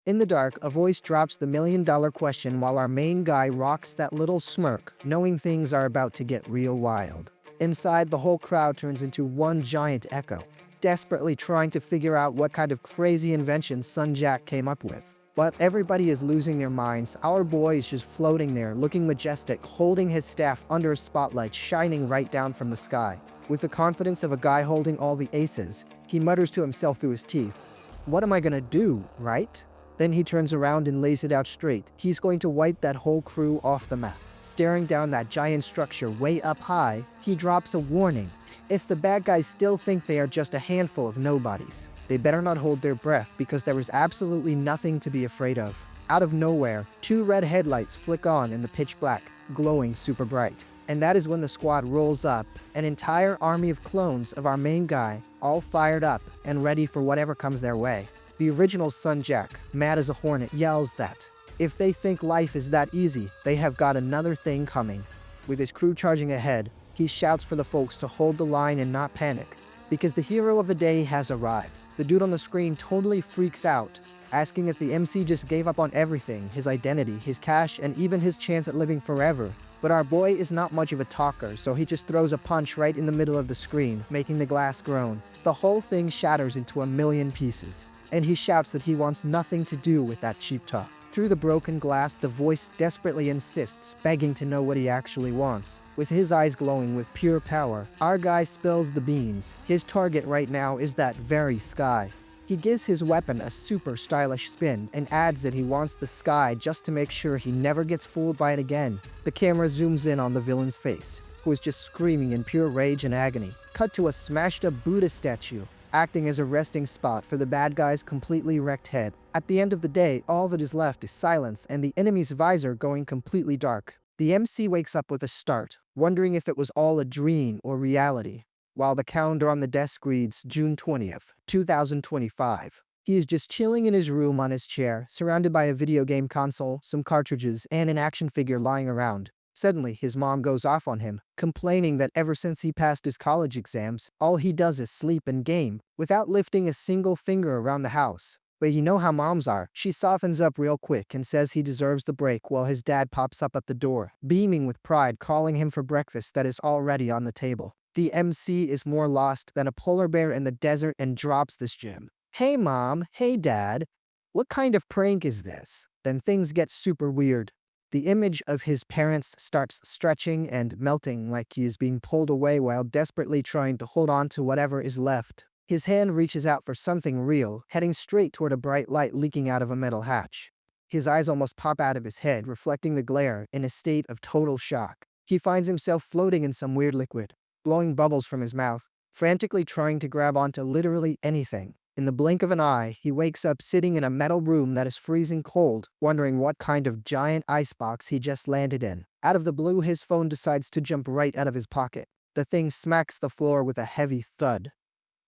In the dark, a voice drops the million-dollar question while our main guy rocks that little smirk, knowing things are about to get real wild. Inside, the whole crowd turns into one giant echo, desperately trying to figure out what kind of crazy invention Sun Jack came up with. While everybody is losing their minds, our boy is just floating there, looking majestic, holding his staff under a spotlight shining right down from the sky. With the confidence of a guy holding all the aces, he mutters to himself through his teeth, "What am I gonna do, right?" Then he turns around and lays it out straight. He's going to wipe that whole crew off the map. Staring down that giant structure way up high, he drops a warning. If the bad guys still think they are just a handful of nobodies, they better not hold their breath because there is absolutely nothing to be afraid of. Out of nowhere, two red headlights flick on in the pitch black, glowing super bright. And that is when the squad rolls up, an entire army of clones of our main guy, all fired up and ready for whatever comes their way. The original Sun Jack, mad as a hornet, yells that if they think life is that easy, they have got another thing coming. With his crew charging ahead, he shouts for the folks to hold the line and not panic, because the hero of the day has arrived. The dude on the screen totally freaks out, asking if the MC just gave up on everything, his identity, his cash, and even his chance at living forever. But our boy is not much of a talker, so he just throws a punch right in the middle of the screen, making the glass groan. The whole thing shatters into a million pieces, and he shouts that he wants nothing to do with that cheap talk. Through the broken glass, the voice desperately insists, begging to know what he actually wants. With his eyes glowing with pure power, our guy spills the beans. His target right now is that very sky. He gives his weapon a super stylish spin and adds that he wants the sky just to make sure he never gets fooled by it again. The camera zooms in on the villain's face, who is just screaming in pure rage and agony. Cut to a smashed-up Buddha statue, acting as a resting spot for the bad guy's completely wrecked head. At the end of the day, all that is left is silence and the enemy's visor going completely dark. The MC wakes up with a start, wondering if it was all a dream or reality, while the calendar on the desk reads June 20th, 2025. He is just chilling in his room on his chair, surrounded by a video game console, some cartridges, and an action figure lying around. Suddenly, his mom goes off on him, complaining that ever since he passed his college exams, all he does is sleep and game, without lifting a single finger around the house. But you know how moms are. She softens up real quick and says he deserves the break while his dad pops up at the door, beaming with pride, calling him for breakfast that is already on the table. The MC is more lost than a polar bear in the desert and drops this gem. "Hey mom, hey dad, what kind of prank is this?" Then things get super weird. The image of his parents starts stretching and melting like he is being pulled away while desperately trying to hold on to whatever is left. His hand reaches out for something real, heading straight toward a bright light leaking out of a metal hatch. His eyes almost pop out of his head, reflecting the glare in a state of total shock. He finds himself floating in some weird liquid, blowing bubbles from his mouth, frantically trying to grab onto literally anything. In the blink of an eye, he wakes up sitting in a metal room that is freezing cold, wondering what kind of giant icebox he just landed in. Out of the blue, his phone decides to jump right out of his pocket. The thing smacks the floor with a heavy thud,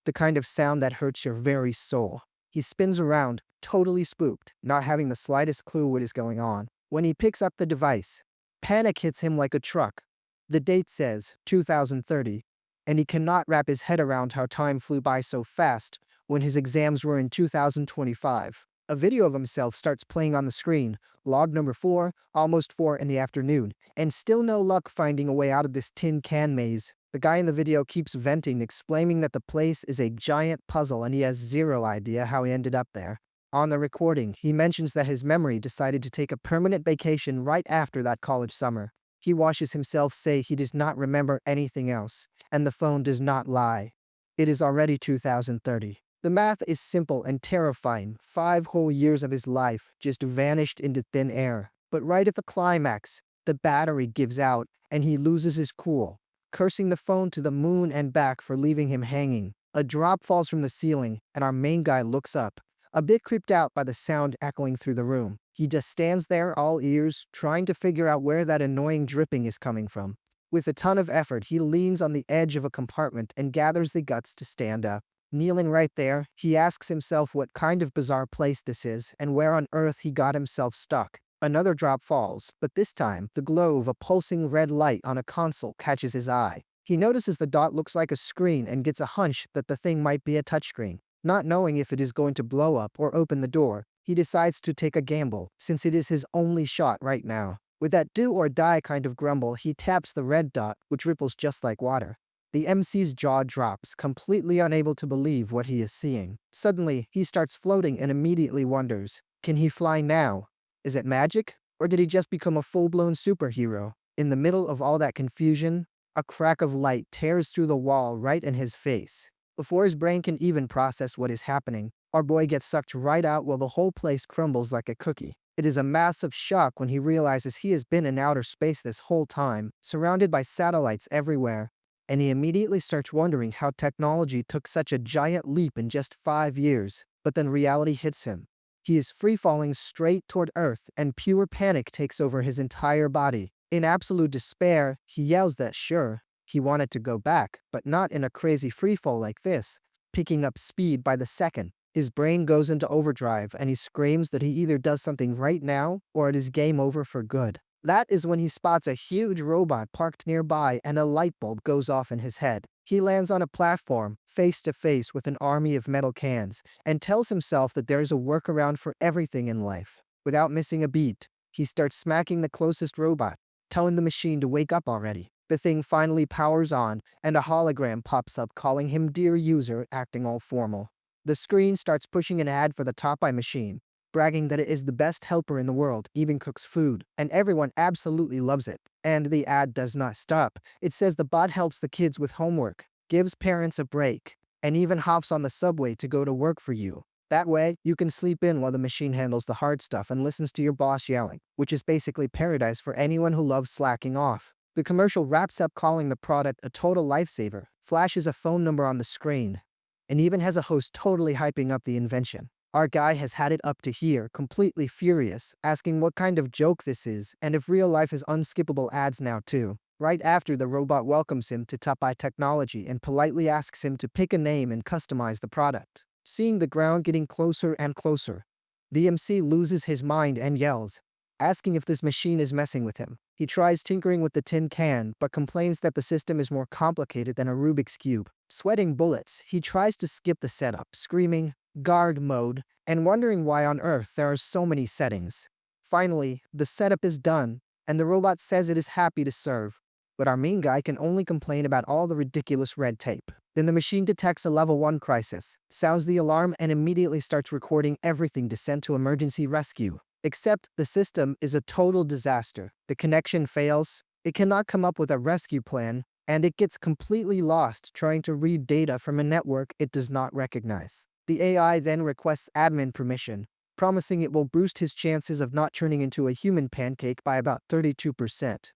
the kind of sound that hurts your very soul. He spins around, totally spooked, not having the slightest clue what is going on. When he picks up the device, panic hits him like a truck. The date says 2030, and he cannot wrap his head around how time flew by so fast when his exams were in 2025. A video of himself starts playing on the screen, log number 4, almost 4 in the afternoon, and still no luck finding a way out of this tin can maze. The guy in the video keeps venting, explaining that the place is a giant puzzle and he has zero idea how he ended up there. On the recording, he mentions that his memory decided to take a permanent vacation right after that college summer. He watches himself say he does not remember anything else, and the phone does not lie. It is already 2030. The math is simple and terrifying. 5 whole years of his life just vanished into thin air. But right at the climax, the battery gives out and he loses his cool, cursing the phone to the moon and back for leaving him hanging. A drop falls from the ceiling and our main guy looks up, a bit creeped out by the sound echoing through the room. He just stands there all ears, trying to figure out where that annoying dripping is coming from. With a ton of effort, he leans on the edge of a compartment and gathers the guts to stand up. Kneeling right there, he asks himself what kind of bizarre place this is and where on earth he got himself stuck. Another drop falls, but this time, the glow of a pulsing red light on a console catches his eye. He notices the dot looks like a screen and gets a hunch that the thing might be a touchscreen. Not knowing if it is going to blow up or open the door, he decides to take a gamble, since it is his only shot right now. With that do-or-die kind of grumble, he taps the red dot, which ripples just like water. The MC's jaw drops, completely unable to believe what he is seeing. Suddenly, he starts floating and immediately wonders, can he fly now? Is it magic? Or did he just become a full-blown superhero? In the middle of all that confusion, a crack of light tears through the wall right in his face. Before his brain can even process what is happening, our boy gets sucked right out while the whole place crumbles like a cookie. It is a massive shock when he realizes he has been in outer space this whole time, surrounded by satellites everywhere, and he immediately starts wondering how technology took such a giant leap in just 5 years. But then reality hits him. He is free-falling straight toward Earth, and pure panic takes over his entire body. In absolute despair, he yells that sure, he wanted to go back, but not in a crazy freefall like this, picking up speed by the second. His brain goes into overdrive and he screams that he either does something right now or it is game over for good. That is when he spots a huge robot parked nearby and a light bulb goes off in his head. He lands on a platform, face to face with an army of metal cans, and tells himself that there is a workaround for everything in life. Without missing a beat, he starts smacking the closest robot, telling the machine to wake up already. The thing finally powers on, and a hologram pops up calling him Dear User, acting all formal. The screen starts pushing an ad for the Top-Eye machine, bragging that it is the best helper in the world, even cooks food, and everyone absolutely loves it. And the ad does not stop. It says the bot helps the kids with homework, gives parents a break, and even hops on the subway to go to work for you. That way, you can sleep in while the machine handles the hard stuff and listens to your boss yelling, which is basically paradise for anyone who loves slacking off. The commercial wraps up calling the product a total lifesaver, flashes a phone number on the screen, and even has a host totally hyping up the invention. Our guy has had it up to here, completely furious, asking what kind of joke this is and if real life is unskippable ads now too. Right after, the robot welcomes him to Top-Eye Technology and politely asks him to pick a name and customize the product. Seeing the ground getting closer and closer, the MC loses his mind and yells, asking if this machine is messing with him. He tries tinkering with the tin can, but complains that the system is more complicated than a Rubik's Cube. Sweating bullets, he tries to skip the setup, screaming, guard mode, and wondering why on earth there are so many settings. Finally, the setup is done, and the robot says it is happy to serve. But our main guy can only complain about all the ridiculous red tape. Then the machine detects a level 1 crisis, sounds the alarm, and immediately starts recording everything to send to emergency rescue. Except the system is a total disaster. The connection fails, it cannot come up with a rescue plan, and it gets completely lost trying to read data from a network it does not recognize. The AI then requests admin permission, promising it will boost his chances of not turning into a human pancake by about 32%.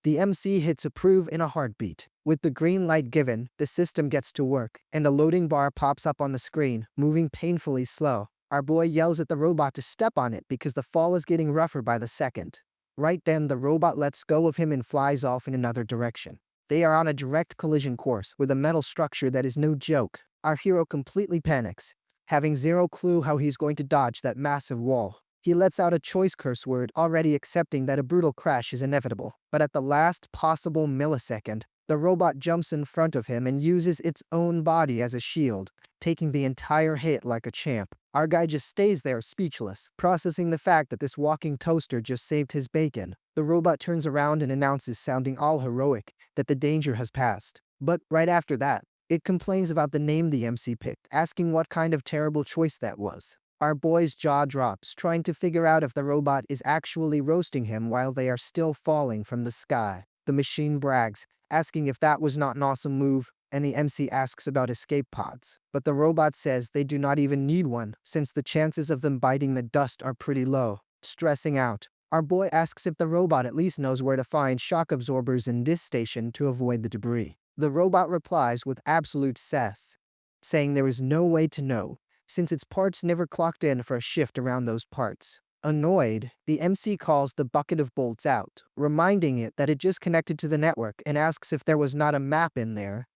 The MC hits approve in a heartbeat. With the green light given, the system gets to work, and a loading bar pops up on the screen, moving painfully slow. Our boy yells at the robot to step on it because the fall is getting rougher by the second. Right then, the robot lets go of him and flies off in another direction. They are on a direct collision course with a metal structure that is no joke. Our hero completely panics, having zero clue how he's going to dodge that massive wall. He lets out a choice curse word, already accepting that a brutal crash is inevitable. But at the last possible millisecond, the robot jumps in front of him and uses its own body as a shield, taking the entire hit like a champ. Our guy just stays there speechless, processing the fact that this walking toaster just saved his bacon. The robot turns around and announces, sounding all heroic, that the danger has passed. But right after that, it complains about the name the MC picked, asking what kind of terrible choice that was. Our boy's jaw drops, trying to figure out if the robot is actually roasting him while they are still falling from the sky. The machine brags, asking if that was not an awesome move, and the MC asks about escape pods. But the robot says they do not even need one, since the chances of them biting the dust are pretty low. Stressing out, our boy asks if the robot at least knows where to find shock absorbers in this station to avoid the debris. The robot replies with absolute sass, saying there is no way to know, since its parts never clocked in for a shift around those parts. Annoyed, the MC calls the bucket of bolts out, reminding it that it just connected to the network and asks if there was not a map in there,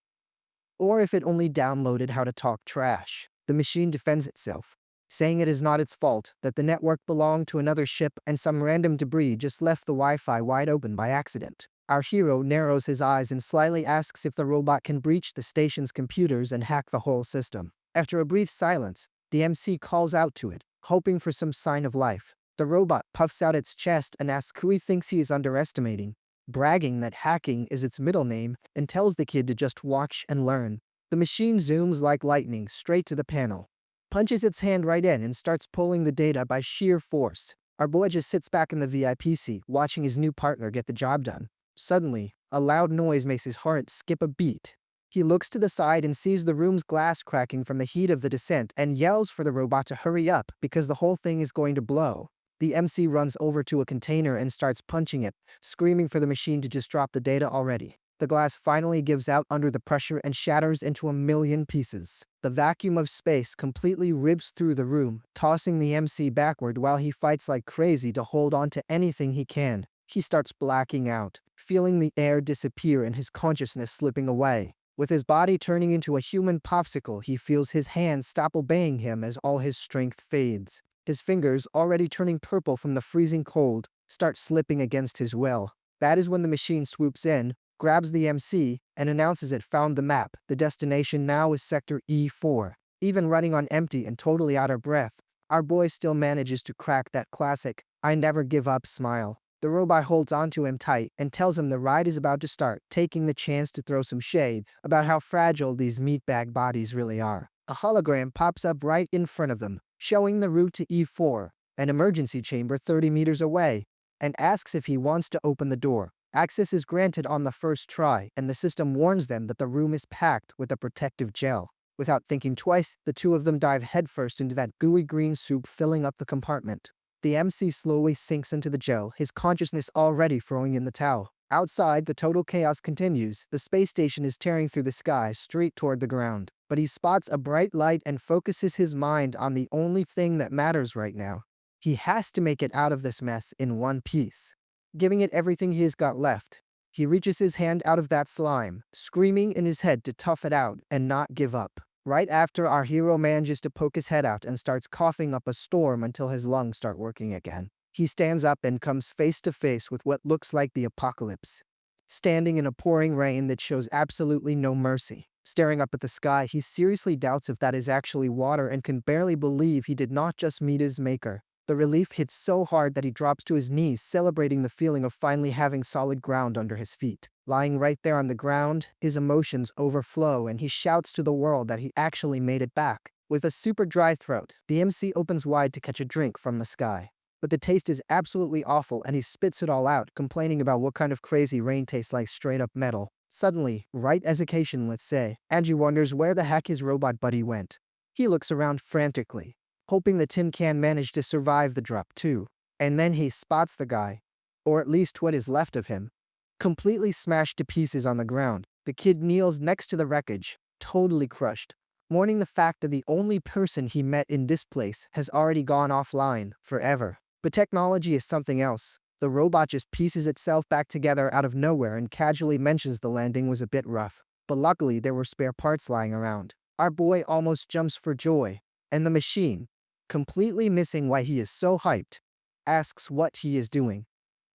or if it only downloaded how to talk trash. The machine defends itself, saying it is not its fault, that the network belonged to another ship and some random debris just left the Wi-Fi wide open by accident. Our hero narrows his eyes and slyly asks if the robot can breach the station's computers and hack the whole system. After a brief silence, the MC calls out to it, hoping for some sign of life. The robot puffs out its chest and asks who he thinks he is underestimating, bragging that hacking is its middle name, and tells the kid to just watch and learn. The machine zooms like lightning straight to the panel, punches its hand right in and starts pulling the data by sheer force. Our boy just sits back in the VIP seat, watching his new partner get the job done. Suddenly, a loud noise makes his heart skip a beat. He looks to the side and sees the room's glass cracking from the heat of the descent and yells for the robot to hurry up because the whole thing is going to blow. The MC runs over to a container and starts punching it, screaming for the machine to just drop the data already. The glass finally gives out under the pressure and shatters into a million pieces. The vacuum of space completely ribs through the room, tossing the MC backward while he fights like crazy to hold on to anything he can. He starts blacking out, feeling the air disappear and his consciousness slipping away. With his body turning into a human popsicle, he feels his hands stop obeying him as all his strength fades. His fingers, already turning purple from the freezing cold, start slipping against his will. That is when the machine swoops in, grabs the MC, and announces it found the map. The destination now is Sector E4. Even running on empty and totally out of breath, our boy still manages to crack that classic, "I never give up" smile. The robot holds onto him tight and tells him the ride is about to start, taking the chance to throw some shade about how fragile these meatbag bodies really are. A hologram pops up right in front of them, showing the route to E4, an emergency chamber 30 meters away, and asks if he wants to open the door. Access is granted on the first try, and the system warns them that the room is packed with a protective gel. Without thinking twice, the two of them dive headfirst into that gooey green soup filling up the compartment. The MC slowly sinks into the gel, his consciousness already throwing in the towel. Outside, the total chaos continues. The space station is tearing through the sky straight toward the ground. But he spots a bright light and focuses his mind on the only thing that matters right now. He has to make it out of this mess in one piece. Giving it everything he has got left, he reaches his hand out of that slime, screaming in his head to tough it out and not give up. Right after, our hero manages to poke his head out and starts coughing up a storm until his lungs start working again. He stands up and comes face to face with what looks like the apocalypse. Standing in a pouring rain that shows absolutely no mercy. Staring up at the sky, he seriously doubts if that is actually water and can barely believe he did not just meet his maker. The relief hits so hard that he drops to his knees, celebrating the feeling of finally having solid ground under his feet. Lying right there on the ground, his emotions overflow and he shouts to the world that he actually made it back. With a super dry throat, the MC opens wide to catch a drink from the sky. But the taste is absolutely awful and he spits it all out, complaining about what kind of crazy rain tastes like straight up metal. Suddenly, right as occasion, let's say, Angie wonders where the heck his robot buddy went. He looks around frantically, hoping the tin can managed to survive the drop too. And then he spots the guy, or at least what is left of him, completely smashed to pieces on the ground. The kid kneels next to the wreckage, totally crushed, mourning the fact that the only person he met in this place has already gone offline forever. But technology is something else. The robot just pieces itself back together out of nowhere and casually mentions the landing was a bit rough. But luckily there were spare parts lying around. Our boy almost jumps for joy, and the machine, completely missing why he is so hyped, asks what he is doing.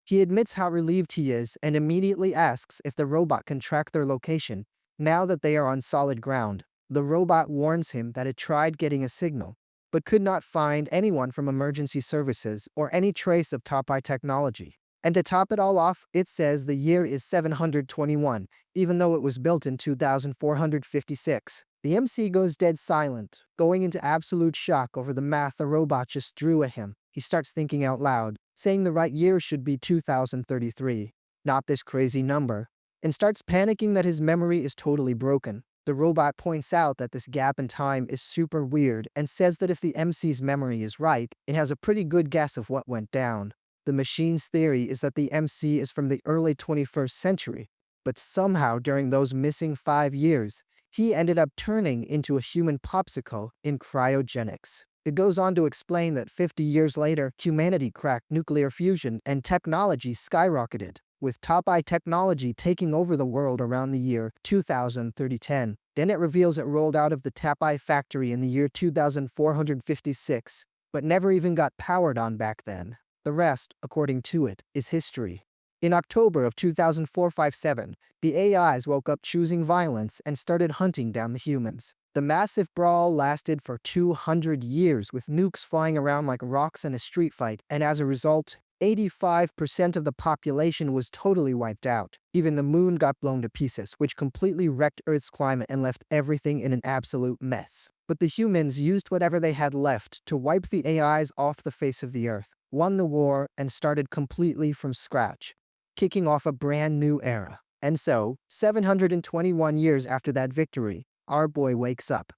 He admits how relieved he is and immediately asks if the robot can track their location, now that they are on solid ground. The robot warns him that it tried getting a signal, but could not find anyone from emergency services or any trace of Top Eye technology. And to top it all off, it says the year is 721, even though it was built in 2456. The MC goes dead silent, going into absolute shock over the math the robot just drew at him. He starts thinking out loud, saying the right year should be 2033, not this crazy number, and starts panicking that his memory is totally broken. The robot points out that this gap in time is super weird and says that if the MC's memory is right, it has a pretty good guess of what went down. The machine's theory is that the MC is from the early 21st century, but somehow during those missing 5 years, he ended up turning into a human popsicle in cryogenics. It goes on to explain that 50 years later, humanity cracked nuclear fusion and technology skyrocketed, with Top Eye technology taking over the world around the year 2030-10. Then it reveals it rolled out of the Top Eye factory in the year 2456, but never even got powered on back then. The rest, according to it, is history. In October of 2004-57, the AIs woke up choosing violence and started hunting down the humans. The massive brawl lasted for 200 years with nukes flying around like rocks in a street fight, and as a result, 85% of the population was totally wiped out. Even the moon got blown to pieces, which completely wrecked Earth's climate and left everything in an absolute mess. But the humans used whatever they had left to wipe the AIs off the face of the Earth, won the war, and started completely from scratch, kicking off a brand new era. And so, 721 years after that victory, our boy wakes up,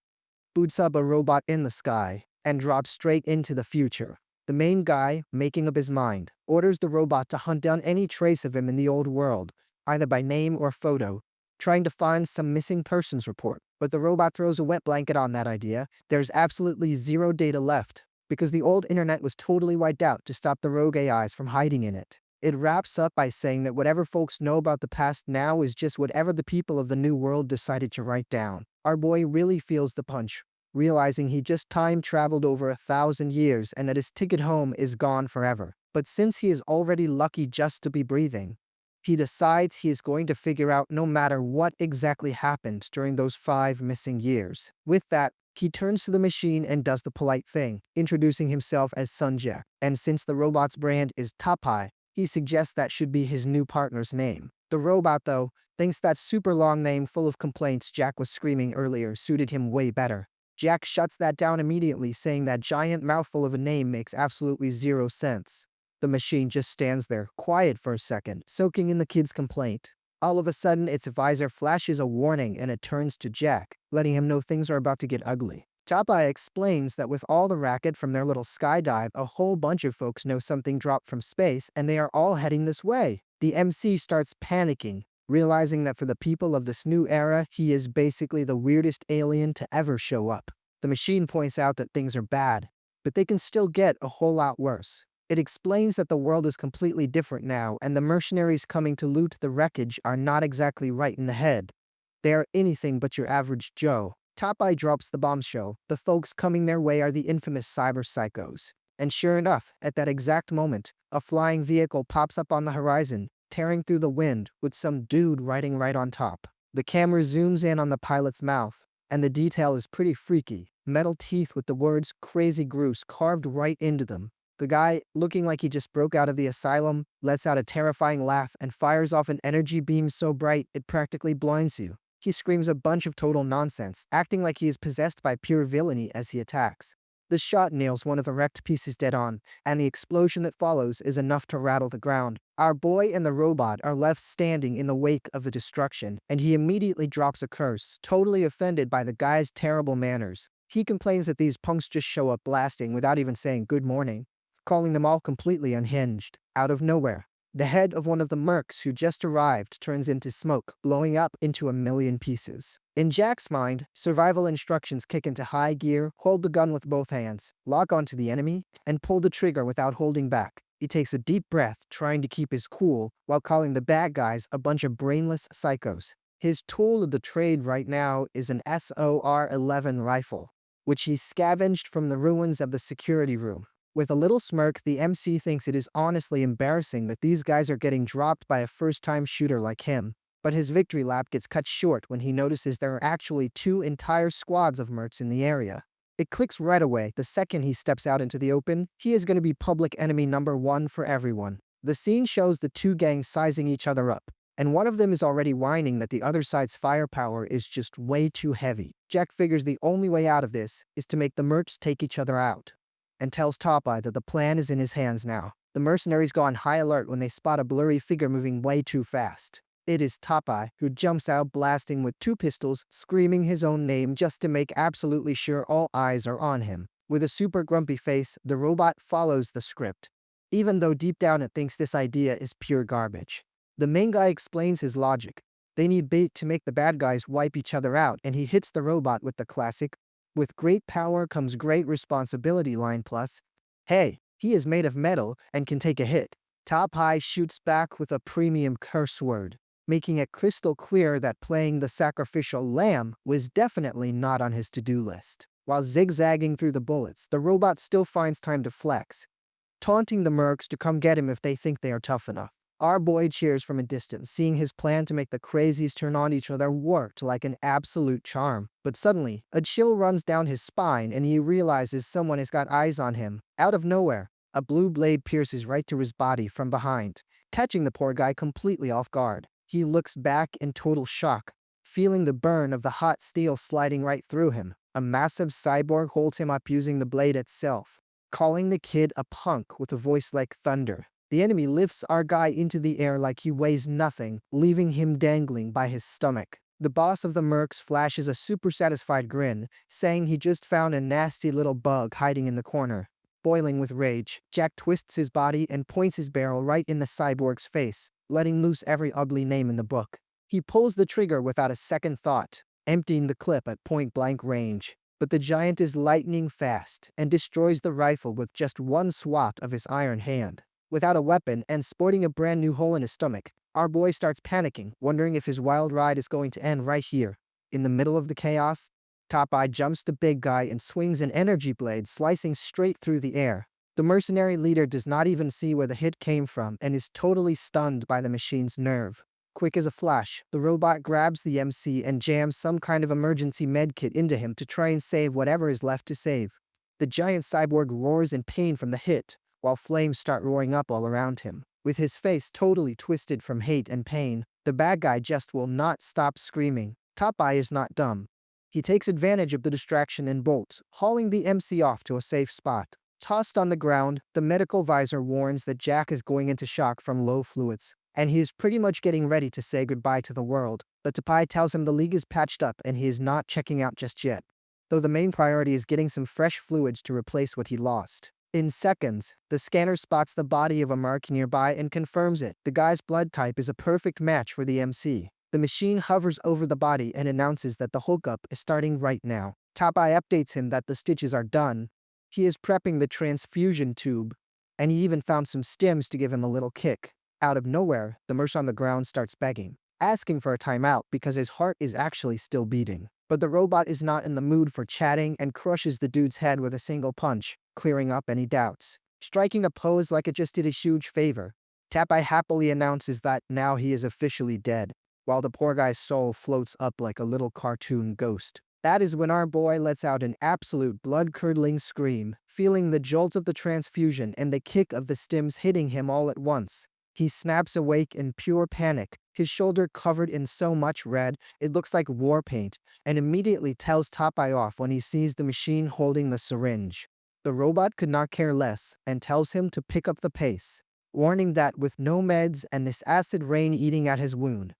boots up a robot in the sky, and drops straight into the future. The main guy, making up his mind, orders the robot to hunt down any trace of him in the old world, either by name or photo, trying to find some missing persons report. But the robot throws a wet blanket on that idea. There's absolutely zero data left, because the old internet was totally wiped out to stop the rogue AIs from hiding in it. It wraps up by saying that whatever folks know about the past now is just whatever the people of the new world decided to write down. Our boy really feels the punch, realizing he just time traveled over 1,000 years and that his ticket home is gone forever. But since he is already lucky just to be breathing, he decides he is going to figure out no matter what exactly happened during those 5 missing years. With that, he turns to the machine and does the polite thing, introducing himself as Sunjae. And since the robot's brand is Tapai, he suggests that should be his new partner's name. The robot, though, thinks that super long name full of complaints Jack was screaming earlier suited him way better. Jack shuts that down immediately, saying that giant mouthful of a name makes absolutely zero sense. The machine just stands there, quiet for a second, soaking in the kid's complaint. All of a sudden, its visor flashes a warning and it turns to Jack, letting him know things are about to get ugly. Tapai explains that with all the racket from their little skydive, a whole bunch of folks know something dropped from space and they are all heading this way. The MC starts panicking, realizing that for the people of this new era, he is basically the weirdest alien to ever show up. The machine points out that things are bad, but they can still get a whole lot worse. It explains that the world is completely different now and the mercenaries coming to loot the wreckage are not exactly right in the head. They are anything but your average Joe. Tapai drops the bombshell. The folks coming their way are the infamous cyber psychos. And sure enough, at that exact moment, a flying vehicle pops up on the horizon, tearing through the wind with some dude riding right on top. The camera zooms in on the pilot's mouth, and the detail is pretty freaky. Metal teeth with the words "Crazy Goose" carved right into them. The guy, looking like he just broke out of the asylum, lets out a terrifying laugh and fires off an energy beam so bright it practically blinds you. He screams a bunch of total nonsense, acting like he is possessed by pure villainy as he attacks. The shot nails one of the wrecked pieces dead on, and the explosion that follows is enough to rattle the ground. Our boy and the robot are left standing in the wake of the destruction, and he immediately drops a curse, totally offended by the guy's terrible manners. He complains that these punks just show up blasting without even saying good morning, calling them all completely unhinged. Out of nowhere, the head of one of the mercs who just arrived turns into smoke, blowing up into a million pieces. In Jack's mind, survival instructions kick into high gear, hold the gun with both hands, lock onto the enemy, and pull the trigger without holding back. He takes a deep breath, trying to keep his cool, while calling the bad guys a bunch of brainless psychos. His tool of the trade right now is an SOR-11 rifle, which he scavenged from the ruins of the security room. With a little smirk, the MC thinks it is honestly embarrassing that these guys are getting dropped by a first-time shooter like him. But his victory lap gets cut short when he notices there are actually 2 entire squads of mercs in the area. It clicks right away the second he steps out into the open. He is going to be public enemy number 1 for everyone. The scene shows the 2 gangs sizing each other up, and one of them is already whining that the other side's firepower is just way too heavy. Jack figures the only way out of this is to make the mercs take each other out, and tells Tapai that the plan is in his hands now. The mercenaries go on high alert when they spot a blurry figure moving way too fast. It is Tapai, who jumps out blasting with 2 pistols, screaming his own name just to make absolutely sure all eyes are on him. With a super grumpy face, the robot follows the script, even though deep down it thinks this idea is pure garbage. The main guy explains his logic. They need bait to make the bad guys wipe each other out, and he hits the robot with the classic, "With great power comes great responsibility" line plus, "Hey, he is made of metal and can take a hit." Tapai shoots back with a premium curse word, making it crystal clear that playing the sacrificial lamb was definitely not on his to-do list. While zigzagging through the bullets, the robot still finds time to flex, taunting the mercs to come get him if they think they are tough enough. Our boy cheers from a distance, seeing his plan to make the crazies turn on each other worked like an absolute charm. But suddenly, a chill runs down his spine and he realizes someone has got eyes on him. Out of nowhere, a blue blade pierces right to his body from behind, catching the poor guy completely off guard. He looks back in total shock, feeling the burn of the hot steel sliding right through him. A massive cyborg holds him up using the blade itself, calling the kid a punk with a voice like thunder. The enemy lifts our guy into the air like he weighs nothing, leaving him dangling by his stomach. The boss of the mercs flashes a super satisfied grin, saying he just found a nasty little bug hiding in the corner. Boiling with rage, Jack twists his body and points his barrel right in the cyborg's face, letting loose every ugly name in the book. He pulls the trigger without a second thought, emptying the clip at point-blank range. But the giant is lightning fast and destroys the rifle with just one swat of his iron hand. Without a weapon and sporting a brand new hole in his stomach, our boy starts panicking, wondering if his wild ride is going to end right here. In the middle of the chaos, Top Eye jumps the big guy and swings an energy blade slicing straight through the air. The mercenary leader does not even see where the hit came from and is totally stunned by the machine's nerve. Quick as a flash, the robot grabs the MC and jams some kind of emergency medkit into him to try and save whatever is left to save. The giant cyborg roars in pain from the hit, while flames start roaring up all around him. With his face totally twisted from hate and pain, the bad guy just will not stop screaming. Top Eye is not dumb. He takes advantage of the distraction and bolts, hauling the MC off to a safe spot. Tossed on the ground, the medical visor warns that Jack is going into shock from low fluids, and he is pretty much getting ready to say goodbye to the world. But Tapai tells him the league is patched up and he is not checking out just yet, though the main priority is getting some fresh fluids to replace what he lost. In seconds, the scanner spots the body of a merc nearby and confirms it. The guy's blood type is a perfect match for the MC. The machine hovers over the body and announces that the hookup is starting right now. Top Eye updates him that the stitches are done. He is prepping the transfusion tube, and he even found some stims to give him a little kick. Out of nowhere, the merc on the ground starts begging, asking for a timeout because his heart is actually still beating. But the robot is not in the mood for chatting and crushes the dude's head with a single punch, clearing up any doubts. Striking a pose like it just did a huge favor, Top Eye happily announces that now he is officially dead, while the poor guy's soul floats up like a little cartoon ghost. That is when our boy lets out an absolute blood-curdling scream, feeling the jolt of the transfusion and the kick of the stims hitting him all at once. He snaps awake in pure panic, his shoulder covered in so much red it looks like war paint, and immediately tells Top Eye off when he sees the machine holding the syringe. The robot could not care less and tells him to pick up the pace, warning that with no meds and this acid rain eating at his wound,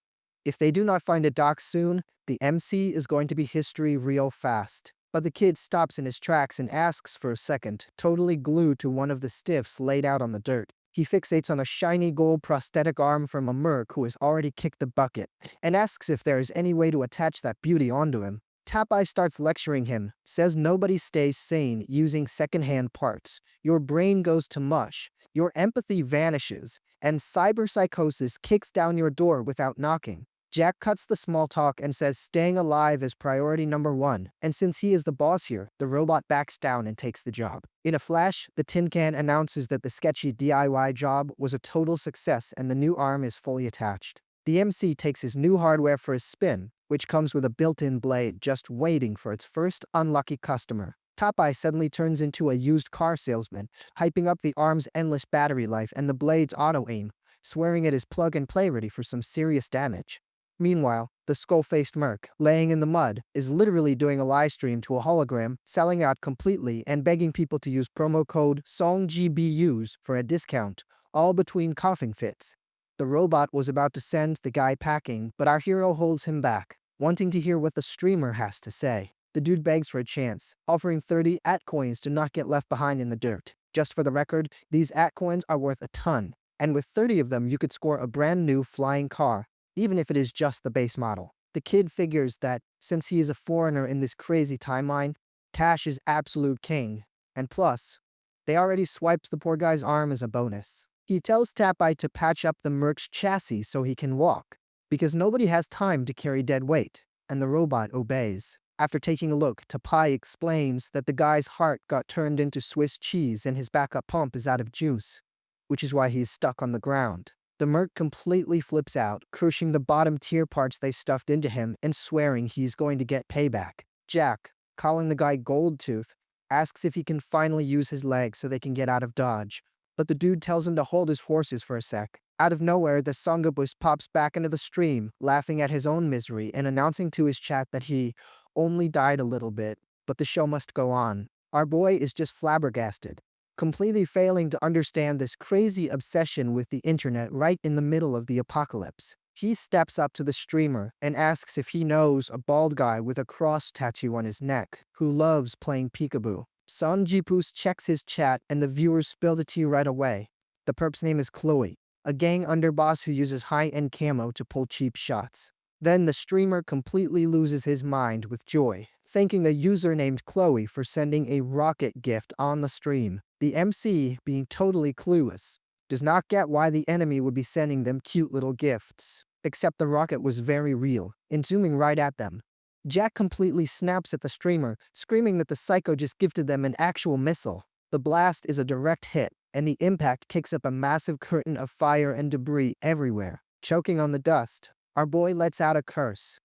if they do not find a doc soon, the MC is going to be history real fast. But the kid stops in his tracks and asks for a second, totally glued to one of the stiffs laid out on the dirt. He fixates on a shiny gold prosthetic arm from a merc who has already kicked the bucket, and asks if there is any way to attach that beauty onto him. Top Eye starts lecturing him, says nobody stays sane using secondhand parts. Your brain goes to mush, your empathy vanishes, and cyberpsychosis kicks down your door without knocking. Jack cuts the small talk and says staying alive is priority number one, and since he is the boss here, the robot backs down and takes the job. In a flash, the tin can announces that the sketchy DIY job was a total success and the new arm is fully attached. The MC takes his new hardware for a spin, which comes with a built-in blade just waiting for its first unlucky customer. Top Eye suddenly turns into a used car salesman, hyping up the arm's endless battery life and the blade's auto-aim, swearing it is plug-and-play ready for some serious damage. Meanwhile, the skull-faced merc, laying in the mud, is literally doing a livestream to a hologram, selling out completely and begging people to use promo code SONGGBUs for a discount, all between coughing fits. The robot was about to send the guy packing, but our hero holds him back, wanting to hear what the streamer has to say. The dude begs for a chance, offering 30 AT-coins to not get left behind in the dirt. Just for the record, these AT-coins are worth a ton, and with 30 of them you could score a brand new flying car, even if it is just the base model. The kid figures that, since he is a foreigner in this crazy timeline, cash is absolute king, and plus, they already swiped the poor guy's arm as a bonus. He tells Top Eye to patch up the merc's chassis so he can walk, because nobody has time to carry dead weight, and the robot obeys. After taking a look, Top Eye explains that the guy's heart got turned into Swiss cheese and his backup pump is out of juice, which is why he is stuck on the ground. The merc completely flips out, crushing the bottom tier parts they stuffed into him and swearing he's going to get payback. Jack, calling the guy Goldtooth, asks if he can finally use his legs so they can get out of Dodge, but the dude tells him to hold his horses for a sec. Out of nowhere, the Sungabus pops back into the stream, laughing at his own misery and announcing to his chat that he only died a little bit, but the show must go on. Our boy is just flabbergasted, completely failing to understand this crazy obsession with the internet right in the middle of the apocalypse. He steps up to the streamer and asks if he knows a bald guy with a cross tattoo on his neck who loves playing peekaboo. Sonjipus checks his chat and the viewers spill the tea right away. The perp's name is Chloe, a gang underboss who uses high-end camo to pull cheap shots. Then the streamer completely loses his mind with joy, thanking a user named Chloe for sending a rocket gift on the stream. The MC, being totally clueless, does not get why the enemy would be sending them cute little gifts, except the rocket was very real and zooming right at them. Jack completely snaps at the streamer, screaming that the psycho just gifted them an actual missile. The blast is a direct hit, and the impact kicks up a massive curtain of fire and debris everywhere. Choking on the dust, our boy lets out a curse,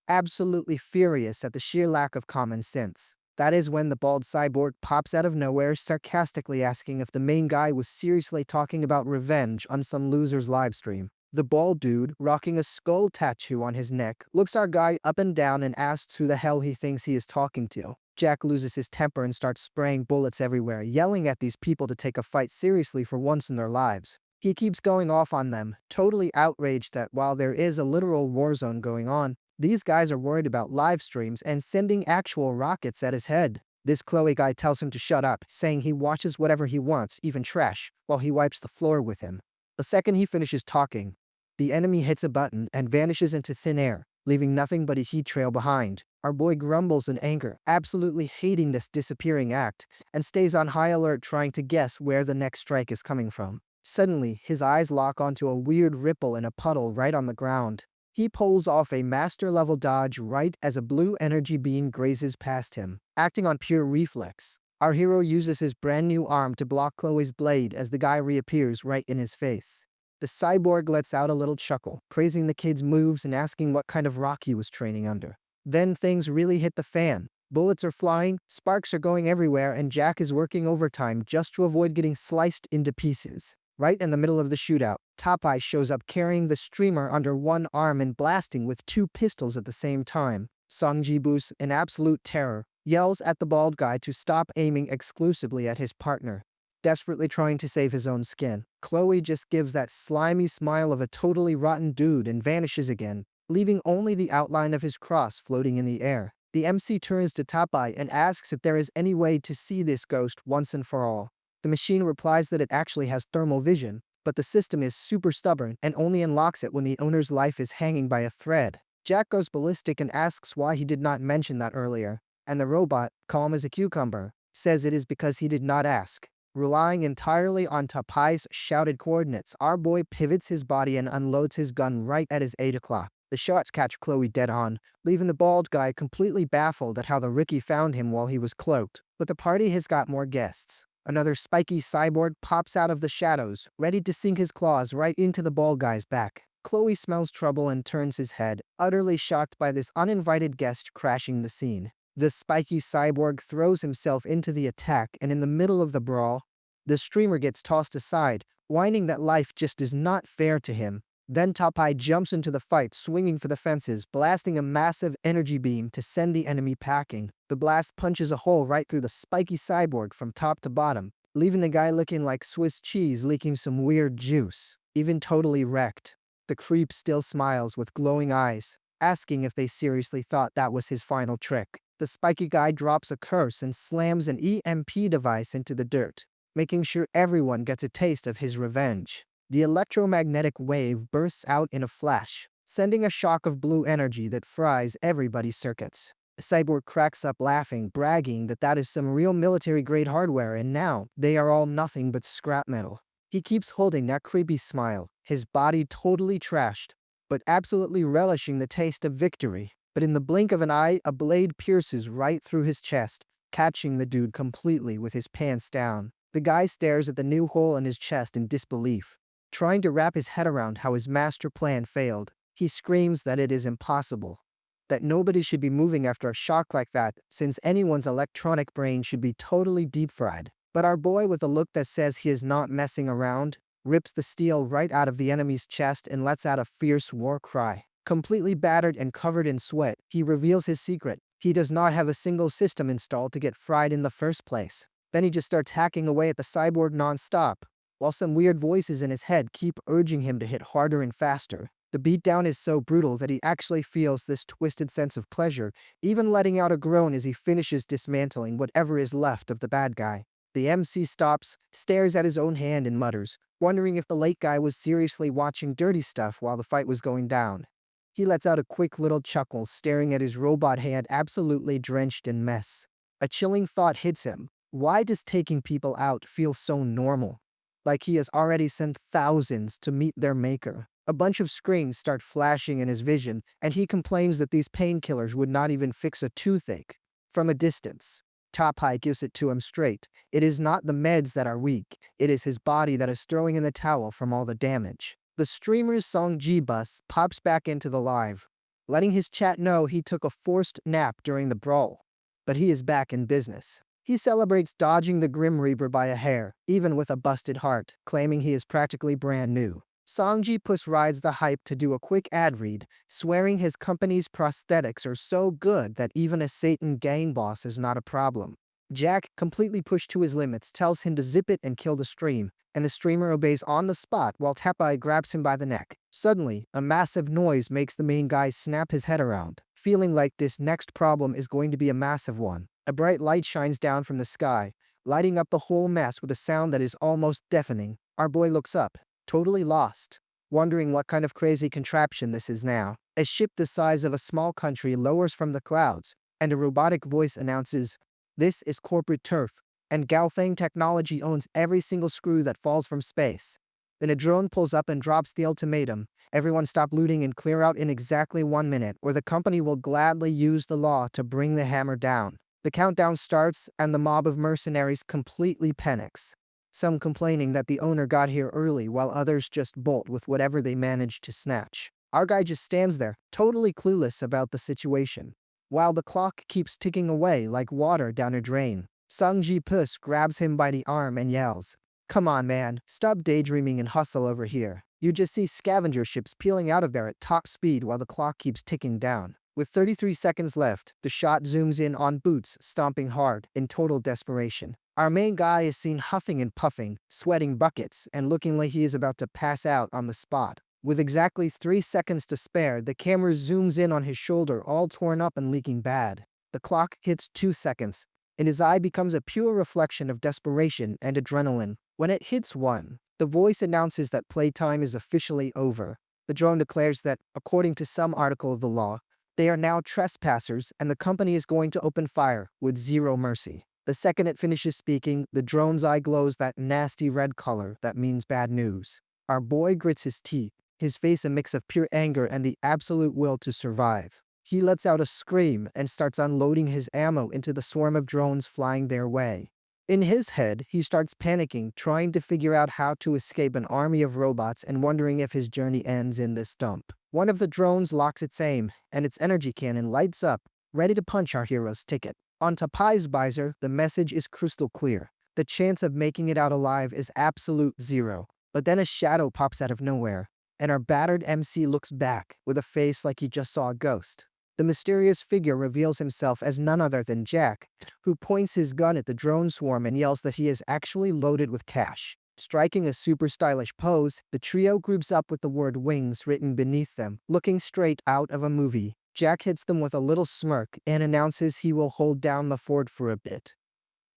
absolutely furious at the sheer lack of common sense. That is when the bald cyborg pops out of nowhere, sarcastically asking if the main guy was seriously talking about revenge on some loser's livestream. The bald dude, rocking a skull tattoo on his neck, looks our guy up and down and asks who the hell he thinks he is talking to. Jack loses his temper and starts spraying bullets everywhere, yelling at these people to take a fight seriously for once in their lives. He keeps going off on them, totally outraged that while there is a literal war zone going on, these guys are worried about live streams and sending actual rockets at his head. This Chloe guy tells him to shut up, saying he watches whatever he wants, even trash, while he wipes the floor with him. The second he finishes talking, the enemy hits a button and vanishes into thin air, leaving nothing but a heat trail behind. Our boy grumbles in anger, absolutely hating this disappearing act, and stays on high alert trying to guess where the next strike is coming from. Suddenly, his eyes lock onto a weird ripple in a puddle right on the ground. He pulls off a master-level dodge right as a blue energy beam grazes past him. Acting on pure reflex, our hero uses his brand new arm to block Chloe's blade as the guy reappears right in his face. The cyborg lets out a little chuckle, praising the kid's moves and asking what kind of rock he was training under. Then things really hit the fan. Bullets are flying, sparks are going everywhere, and Jack is working overtime just to avoid getting sliced into pieces. Right in the middle of the shootout, Top Eye shows up carrying the streamer under one arm and blasting with two pistols at the same time. Songjibus, in absolute terror, yells at the bald guy to stop aiming exclusively at his partner, desperately trying to save his own skin. Chloe just gives that slimy smile of a totally rotten dude and vanishes again, leaving only the outline of his cross floating in the air. The MC turns to Top Eye and asks if there is any way to see this ghost once and for all. The machine replies that it actually has thermal vision, but the system is super stubborn and only unlocks it when the owner's life is hanging by a thread. Jack goes ballistic and asks why he did not mention that earlier, and the robot, calm as a cucumber, says it is because he did not ask. Relying entirely on Tapai's shouted coordinates, our boy pivots his body and unloads his gun right at his 8 o'clock. The shots catch Chloe dead on, leaving the bald guy completely baffled at how the Ricky found him while he was cloaked. But the party has got more guests. Another spiky cyborg pops out of the shadows, ready to sink his claws right into the bald guy's back. Chloe smells trouble and turns his head, utterly shocked by this uninvited guest crashing the scene. The spiky cyborg throws himself into the attack, and in the middle of the brawl, the streamer gets tossed aside, whining that life just is not fair to him. Then Top Eye jumps into the fight, swinging for the fences, blasting a massive energy beam to send the enemy packing. The blast punches a hole right through the spiky cyborg from top to bottom, leaving the guy looking like Swiss cheese leaking some weird juice, even totally wrecked. The creep still smiles with glowing eyes, asking if they seriously thought that was his final trick. The spiky guy drops a curse and slams an EMP device into the dirt, making sure everyone gets a taste of his revenge. The electromagnetic wave bursts out in a flash, sending a shock of blue energy that fries everybody's circuits. The cyborg cracks up laughing, bragging that that is some real military-grade hardware and now they are all nothing but scrap metal. He keeps holding that creepy smile, his body totally trashed, but absolutely relishing the taste of victory. But in the blink of an eye, a blade pierces right through his chest, catching the dude completely with his pants down. The guy stares at the new hole in his chest in disbelief. Trying to wrap his head around how his master plan failed, he screams that it is impossible. That nobody should be moving after a shock like that, since anyone's electronic brain should be totally deep-fried. But our boy, with a look that says he is not messing around, rips the steel right out of the enemy's chest and lets out a fierce war cry. Completely battered and covered in sweat, he reveals his secret. He does not have a single system installed to get fried in the first place. Then he just starts hacking away at the cyborg non-stop, while some weird voices in his head keep urging him to hit harder and faster. The beatdown is so brutal that he actually feels this twisted sense of pleasure, even letting out a groan as he finishes dismantling whatever is left of the bad guy. The MC stops, stares at his own hand and mutters, wondering if the late guy was seriously watching dirty stuff while the fight was going down. He lets out a quick little chuckle, staring at his robot hand absolutely drenched in mess. A chilling thought hits him. Why does taking people out feel so normal? Like he has already sent thousands to meet their maker. A bunch of screens start flashing in his vision, and he complains that these painkillers would not even fix a toothache. From a distance, Top High gives it to him straight. It is not the meds that are weak, it is his body that is throwing in the towel from all the damage. The streamer's Song Ji-bus pops back into the live, letting his chat know he took a forced nap during the brawl. But he is back in business. He celebrates dodging the Grim Reaper by a hair, even with a busted heart, claiming he is practically brand new. Songji Puss rides the hype to do a quick ad read, swearing his company's prosthetics are so good that even a Satan gang boss is not a problem. Jack, completely pushed to his limits, tells him to zip it and kill the stream, and the streamer obeys on the spot while Tapai grabs him by the neck. Suddenly, a massive noise makes the main guy snap his head around, feeling like this next problem is going to be a massive one. A bright light shines down from the sky, lighting up the whole mess with a sound that is almost deafening. Our boy looks up, totally lost, wondering what kind of crazy contraption this is now. A ship the size of a small country lowers from the clouds, and a robotic voice announces, "This is corporate turf, and Gaofeng Technology owns every single screw that falls from space." Then a drone pulls up and drops the ultimatum: everyone stop looting and clear out in exactly 1 minute, or the company will gladly use the law to bring the hammer down. The countdown starts, and the mob of mercenaries completely panics. Some complaining that the owner got here early while others just bolt with whatever they managed to snatch. Our guy just stands there, totally clueless about the situation. While the clock keeps ticking away like water down a drain, Sung Ji Puss grabs him by the arm and yells, "Come on man, stop daydreaming and hustle over here." You just see scavenger ships peeling out of there at top speed while the clock keeps ticking down. With 33 seconds left, the shot zooms in on Boots stomping hard in total desperation. Our main guy is seen huffing and puffing, sweating buckets, and looking like he is about to pass out on the spot. With exactly 3 seconds to spare, the camera zooms in on his shoulder, all torn up and leaking bad. The clock hits 2 seconds, and his eye becomes a pure reflection of desperation and adrenaline. When it hits 1, the voice announces that playtime is officially over. The drone declares that, according to some article of the law, they are now trespassers and the company is going to open fire with zero mercy. The second it finishes speaking, the drone's eye glows that nasty red color that means bad news. Our boy grits his teeth, his face a mix of pure anger and the absolute will to survive. He lets out a scream and starts unloading his ammo into the swarm of drones flying their way. In his head, he starts panicking, trying to figure out how to escape an army of robots and wondering if his journey ends in this dump. One of the drones locks its aim, and its energy cannon lights up, ready to punch our hero's ticket. On Tapai's visor, the message is crystal clear. The chance of making it out alive is absolute zero. But then a shadow pops out of nowhere, and our battered MC looks back, with a face like he just saw a ghost. The mysterious figure reveals himself as none other than Jack, who points his gun at the drone swarm and yells that he is actually loaded with cash. Striking a super stylish pose, the trio groups up with the word wings written beneath them, looking straight out of a movie. Jack hits them with a little smirk and announces he will hold down the fort for a bit,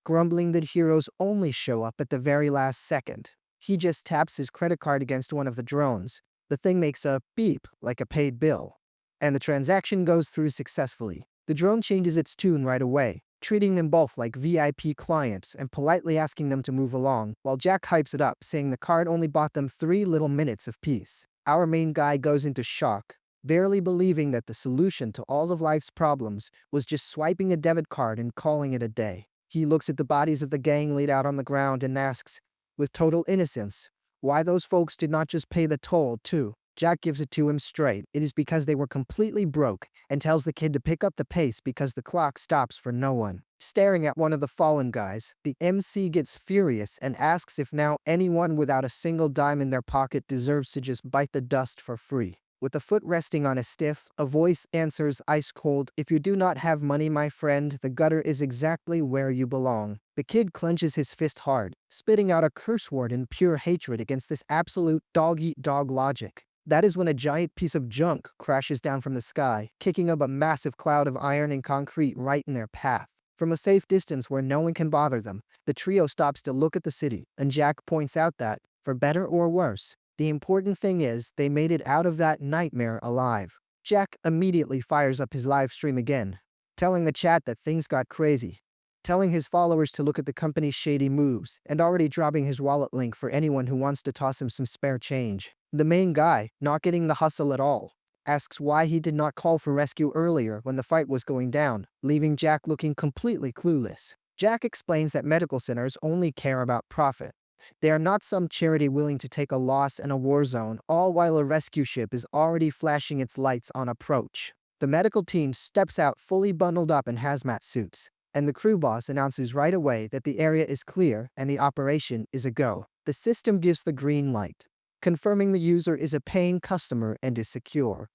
grumbling that heroes only show up at the very last second. He just taps his credit card against one of the drones. The thing makes a beep like a paid bill, and the transaction goes through successfully. The drone changes its tune right away, treating them both like VIP clients and politely asking them to move along, while Jack hypes it up, saying the card only bought them 3 little minutes of peace. Our main guy goes into shock, barely believing that the solution to all of life's problems was just swiping a debit card and calling it a day. He looks at the bodies of the gang laid out on the ground and asks, with total innocence, Why those folks did not just pay the toll, too. Jack gives it to him straight. It is because they were completely broke, and tells the kid to pick up the pace because the clock stops for no one. Staring at one of the fallen guys, the MC gets furious and asks if now anyone without a single dime in their pocket deserves to just bite the dust for free. With a foot resting on a stiff, a voice answers ice cold, "If you do not have money, my friend, the gutter is exactly where you belong." The kid clenches his fist hard, spitting out a curse word in pure hatred against this absolute dog-eat-dog logic. That is when a giant piece of junk crashes down from the sky, kicking up a massive cloud of iron and concrete right in their path. From a safe distance where no one can bother them, the trio stops to look at the city, and Jack points out that, for better or worse, the important thing is they made it out of that nightmare alive. Jack immediately fires up his live stream again, telling the chat that things got crazy, telling his followers to look at the company's shady moves, and already dropping his wallet link for anyone who wants to toss him some spare change. The main guy, not getting the hustle at all, asks why he did not call for rescue earlier when the fight was going down, leaving Jack looking completely clueless. Jack explains that medical centers only care about profit. They are not some charity willing to take a loss in a war zone, all while a rescue ship is already flashing its lights on approach. The medical team steps out fully bundled up in hazmat suits, and the crew boss announces right away that the area is clear and the operation is a go. The system gives the green light, confirming the user is a paying customer and is secure.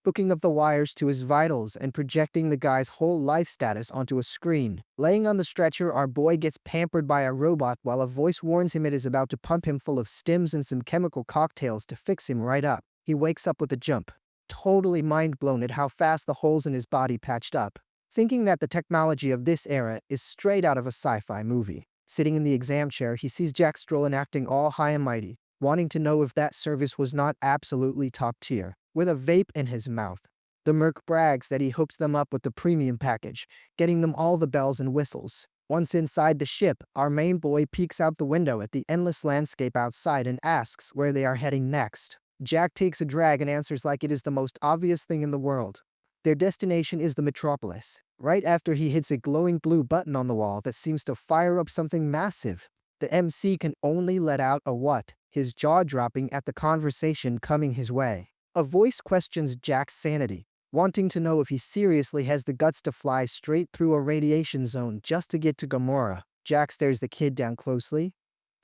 Booking of the wires to his vitals and projecting the guy's whole life status onto a screen. Laying on the stretcher, our boy gets pampered by a robot while a voice warns him it is about to pump him full of stims and some chemical cocktails to fix him right up. He wakes up with a jump, totally mind-blown at how fast the holes in his body patched up, thinking that the technology of this era is straight out of a sci-fi movie. Sitting in the exam chair, he sees Jack Strollin acting all high and mighty, wanting to know if that service was not absolutely top tier. With a vape in his mouth, the merc brags that he hooks them up with the premium package, getting them all the bells and whistles. Once inside the ship, our main boy peeks out the window at the endless landscape outside and asks where they are heading next. Jack takes a drag and answers like it is the most obvious thing in the world. Their destination is the metropolis. Right after he hits a glowing blue button on the wall that seems to fire up something massive, the MC can only let out a what, his jaw dropping at the conversation coming his way. A voice questions Jack's sanity, wanting to know if he seriously has the guts to fly straight through a radiation zone just to get to Gamora. Jack stares the kid down closely,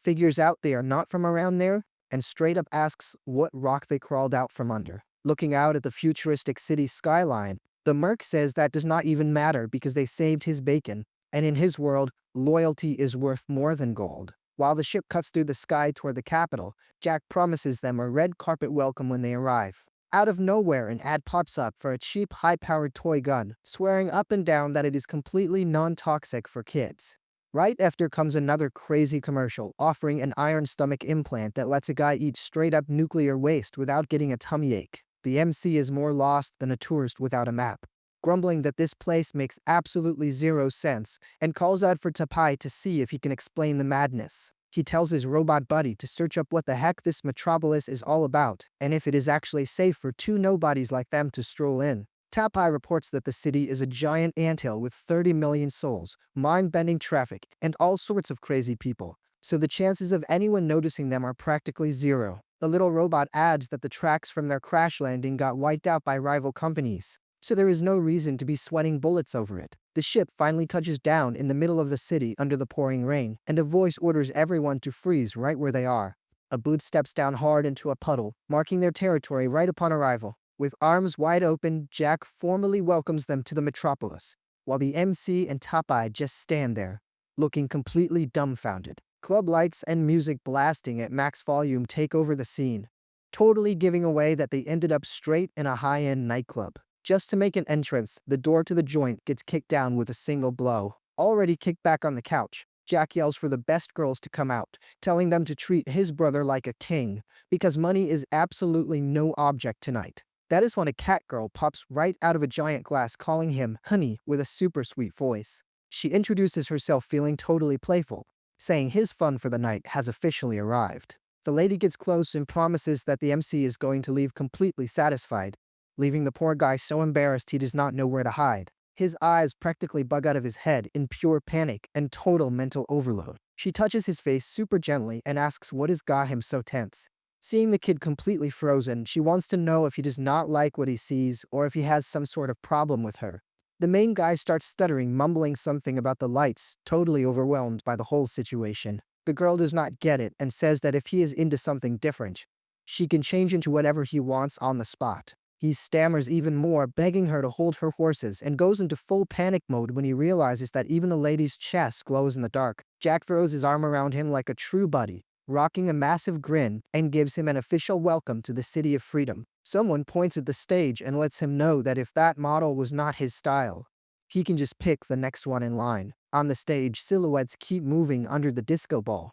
figures out they are not from around there, and straight up asks what rock they crawled out from under. Looking out at the futuristic city skyline, the merc says that does not even matter because they saved his bacon, and in his world, loyalty is worth more than gold. While the ship cuts through the sky toward the capital, Jack promises them a red carpet welcome when they arrive. Out of nowhere, an ad pops up for a cheap, high-powered toy gun, swearing up and down that it is completely non-toxic for kids. Right after comes another crazy commercial offering an iron stomach implant that lets a guy eat straight-up nuclear waste without getting a tummy ache. The MC is more lost than a tourist without a map, grumbling that this place makes absolutely zero sense, and calls out for Tapai to see if he can explain the madness. He tells his robot buddy to search up what the heck this metropolis is all about, and if it is actually safe for two nobodies like them to stroll in. Tapai reports that the city is a giant anthill with 30 million souls, mind-bending traffic, and all sorts of crazy people, so the chances of anyone noticing them are practically zero. The little robot adds that the tracks from their crash landing got wiped out by rival companies, so there is no reason to be sweating bullets over it. The ship finally touches down in the middle of the city under the pouring rain, and a voice orders everyone to freeze right where they are. A boot steps down hard into a puddle, marking their territory right upon arrival. With arms wide open, Jack formally welcomes them to the metropolis, while the MC and Tapai just stand there, looking completely dumbfounded. Club lights and music blasting at max volume take over the scene, totally giving away that they ended up straight in a high-end nightclub. Just to make an entrance, the door to the joint gets kicked down with a single blow. Already kicked back on the couch, Jack yells for the best girls to come out, telling them to treat his brother like a king, because money is absolutely no object tonight. That is when a cat girl pops right out of a giant glass calling him honey with a super sweet voice. She introduces herself feeling totally playful, saying his fun for the night has officially arrived. The lady gets close and promises that the MC is going to leave completely satisfied, leaving the poor guy so embarrassed he does not know where to hide. His eyes practically bug out of his head in pure panic and total mental overload. She touches his face super gently and asks what has got him so tense. Seeing the kid completely frozen, she wants to know if he does not like what he sees or if he has some sort of problem with her. The main guy starts stuttering, mumbling something about the lights, totally overwhelmed by the whole situation. The girl does not get it and says that if he is into something different, she can change into whatever he wants on the spot. He stammers even more, begging her to hold her horses, and goes into full panic mode when he realizes that even a lady's chest glows in the dark. Jack throws his arm around him like a true buddy, rocking a massive grin, and gives him an official welcome to the City of Freedom. Someone points at the stage and lets him know that if that model was not his style, he can just pick the next one in line. On the stage, silhouettes keep moving under the disco ball,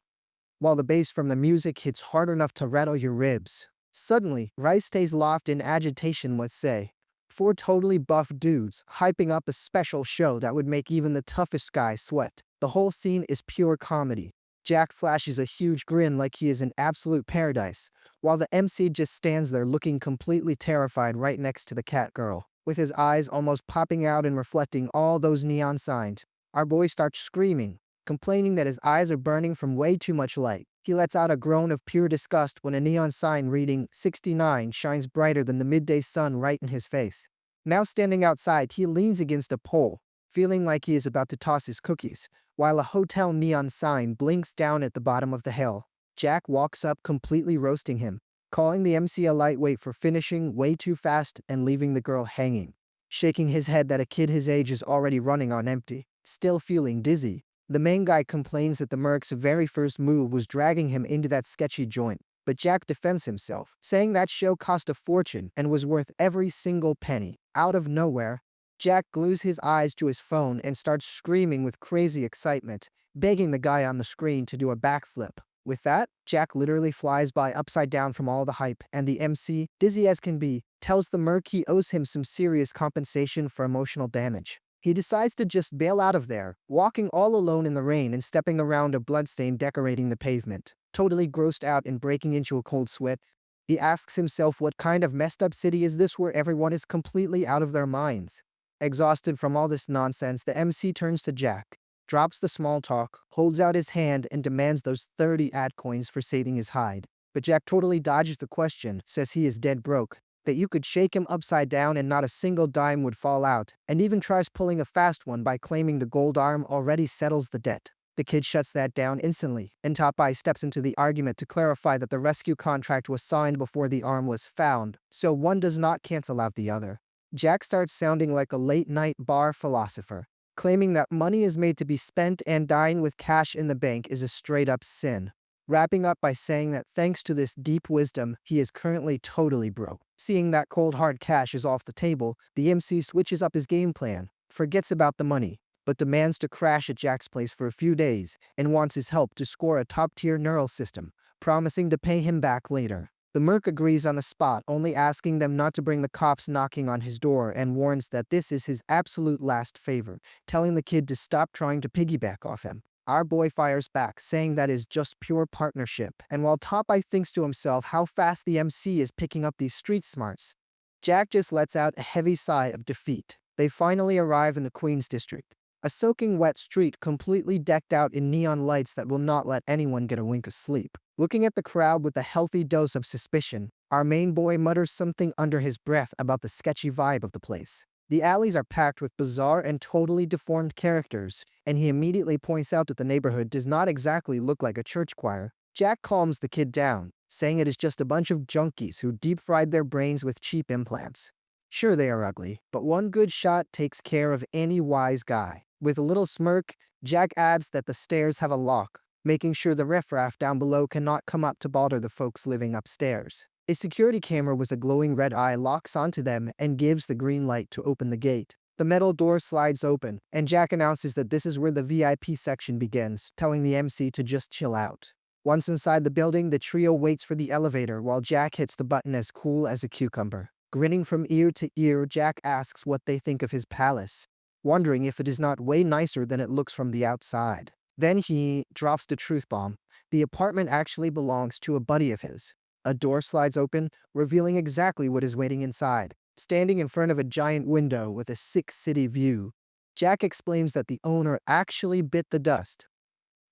while the bass from the music hits hard enough to rattle your ribs. Suddenly, Rice stays loft in agitation, let's say. Four totally buff dudes hyping up a special show that would make even the toughest guy sweat. The whole scene is pure comedy. Jack flashes a huge grin like he is in absolute paradise, while the MC just stands there looking completely terrified right next to the cat girl, with his eyes almost popping out and reflecting all those neon signs. Our boy starts screaming, complaining that his eyes are burning from way too much light. He lets out a groan of pure disgust when a neon sign reading 69 shines brighter than the midday sun right in his face. Now standing outside, he leans against a pole, feeling like he is about to toss his cookies, while a hotel neon sign blinks down at the bottom of the hill. Jack walks up, completely roasting him, calling the MC a lightweight for finishing way too fast and leaving the girl hanging, shaking his head that a kid his age is already running on empty. Still feeling dizzy, the main guy complains that the merc's very first move was dragging him into that sketchy joint, but Jack defends himself, saying that show cost a fortune and was worth every single penny. Out of nowhere, Jack glues his eyes to his phone and starts screaming with crazy excitement, begging the guy on the screen to do a backflip. With that, Jack literally flies by upside down from all the hype, and the MC, dizzy as can be, tells the merc he owes him some serious compensation for emotional damage. He decides to just bail out of there, walking all alone in the rain and stepping around a bloodstain decorating the pavement. Totally grossed out and breaking into a cold sweat, he asks himself what kind of messed up city is this where everyone is completely out of their minds. Exhausted from all this nonsense, the MC turns to Jack, drops the small talk, holds out his hand, and demands those 30 ad coins for saving his hide. But Jack totally dodges the question, says he is dead broke, that you could shake him upside down and not a single dime would fall out, and even tries pulling a fast one by claiming the gold arm already settles the debt. The kid shuts that down instantly, and Top Eye steps into the argument to clarify that the rescue contract was signed before the arm was found, so one does not cancel out the other. Jack starts sounding like a late-night bar philosopher, claiming that money is made to be spent and dying with cash in the bank is a straight-up sin, wrapping up by saying that thanks to this deep wisdom, he is currently totally broke. Seeing that cold hard cash is off the table, the MC switches up his game plan, forgets about the money, but demands to crash at Jack's place for a few days and wants his help to score a top-tier neural system, promising to pay him back later. The merc agrees on the spot, only asking them not to bring the cops knocking on his door, and warns that this is his absolute last favor, telling the kid to stop trying to piggyback off him. Our boy fires back, saying that is just pure partnership, and while Top Eye thinks to himself how fast the MC is picking up these street smarts, Jack just lets out a heavy sigh of defeat. They finally arrive in the Queens district, a soaking wet street completely decked out in neon lights that will not let anyone get a wink of sleep. Looking at the crowd with a healthy dose of suspicion, our main boy mutters something under his breath about the sketchy vibe of the place. The alleys are packed with bizarre and totally deformed characters, and he immediately points out that the neighborhood does not exactly look like a church choir. Jack calms the kid down, saying it is just a bunch of junkies who deep-fried their brains with cheap implants. Sure, they are ugly, but one good shot takes care of any wise guy. With a little smirk, Jack adds that the stairs have a lock, making sure the riffraff down below cannot come up to bother the folks living upstairs. A security camera with a glowing red eye locks onto them and gives the green light to open the gate. The metal door slides open, and Jack announces that this is where the VIP section begins, telling the MC to just chill out. Once inside the building, the trio waits for the elevator while Jack hits the button as cool as a cucumber. Grinning from ear to ear, Jack asks what they think of his palace, wondering if it is not way nicer than it looks from the outside. Then he drops the truth bomb. The apartment actually belongs to a buddy of his. A door slides open, revealing exactly what is waiting inside. standing in front of a giant window with a sick city view. Jack explains that the owner actually bit the dust,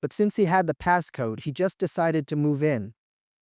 but since he had the passcode, he just decided to move in.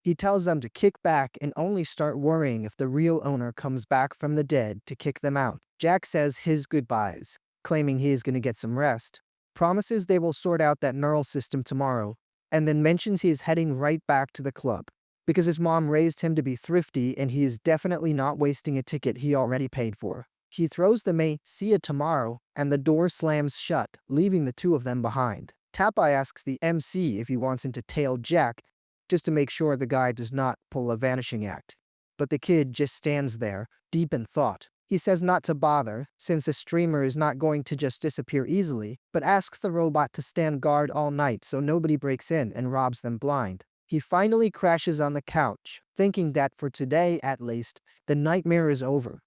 He tells them to kick back and only start worrying if the real owner comes back from the dead to kick them out. Jack says his goodbyes, claiming he is going to get some rest, promises they will sort out that neural system tomorrow, and then mentions he is heading right back to the club, because his mom raised him to be thrifty and he is definitely not wasting a ticket he already paid for. He throws them a "see ya tomorrow" and the door slams shut, leaving the two of them behind. Tapai asks the MC if he wants him to tail Jack, just to make sure the guy does not pull a vanishing act. But the kid just stands there, deep in thought. He says not to bother, since a streamer is not going to just disappear easily, but asks the robot to stand guard all night so nobody breaks in and robs them blind. He finally crashes on the couch, thinking that for today at least, the nightmare is over.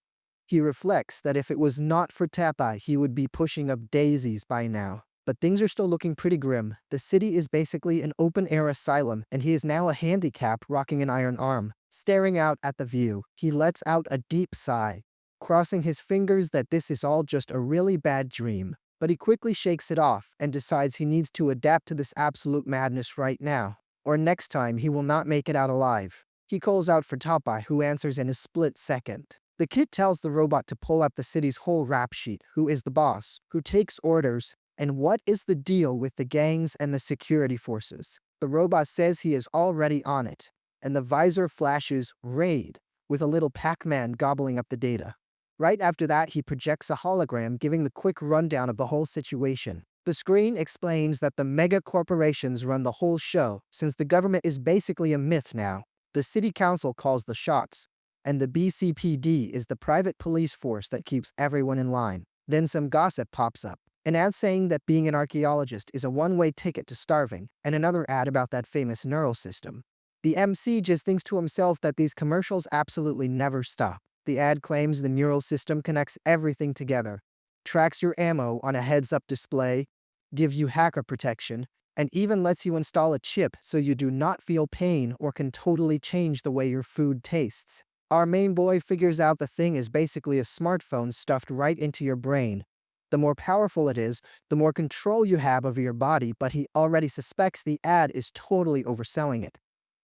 He reflects that if it was not for Tapai, he would be pushing up daisies by now. But things are still looking pretty grim. The city is basically an open-air asylum, and he is now a handicap rocking an iron arm. Staring out at the view, he lets out a deep sigh, crossing his fingers that this is all just a really bad dream. But he quickly shakes it off and decides he needs to adapt to this absolute madness right now, or next time he will not make it out alive. He calls out for Tapai, who answers in a split second. The kid tells the robot to pull up the city's whole rap sheet, who is the boss, who takes orders, and what is the deal with the gangs and the security forces. The robot says he is already on it, and the visor flashes "Raid," with a little Pac-Man gobbling up the data. Right after that, he projects a hologram giving the quick rundown of the whole situation. The screen explains that the mega corporations run the whole show, since the government is basically a myth now. The city council calls the shots, and the BCPD is the private police force that keeps everyone in line. Then some gossip pops up. An ad saying that being an archaeologist is a one-way ticket to starving, and another ad about that famous neural system. The MC just thinks to himself that these commercials absolutely never stop. The ad claims the neural system connects everything together, tracks your ammo on a heads-up display, gives you hacker protection, and even lets you install a chip so you do not feel pain or can totally change the way your food tastes. Our main boy figures out the thing is basically a smartphone stuffed right into your brain. The more powerful it is, the more control you have over your body, but he already suspects the ad is totally overselling it.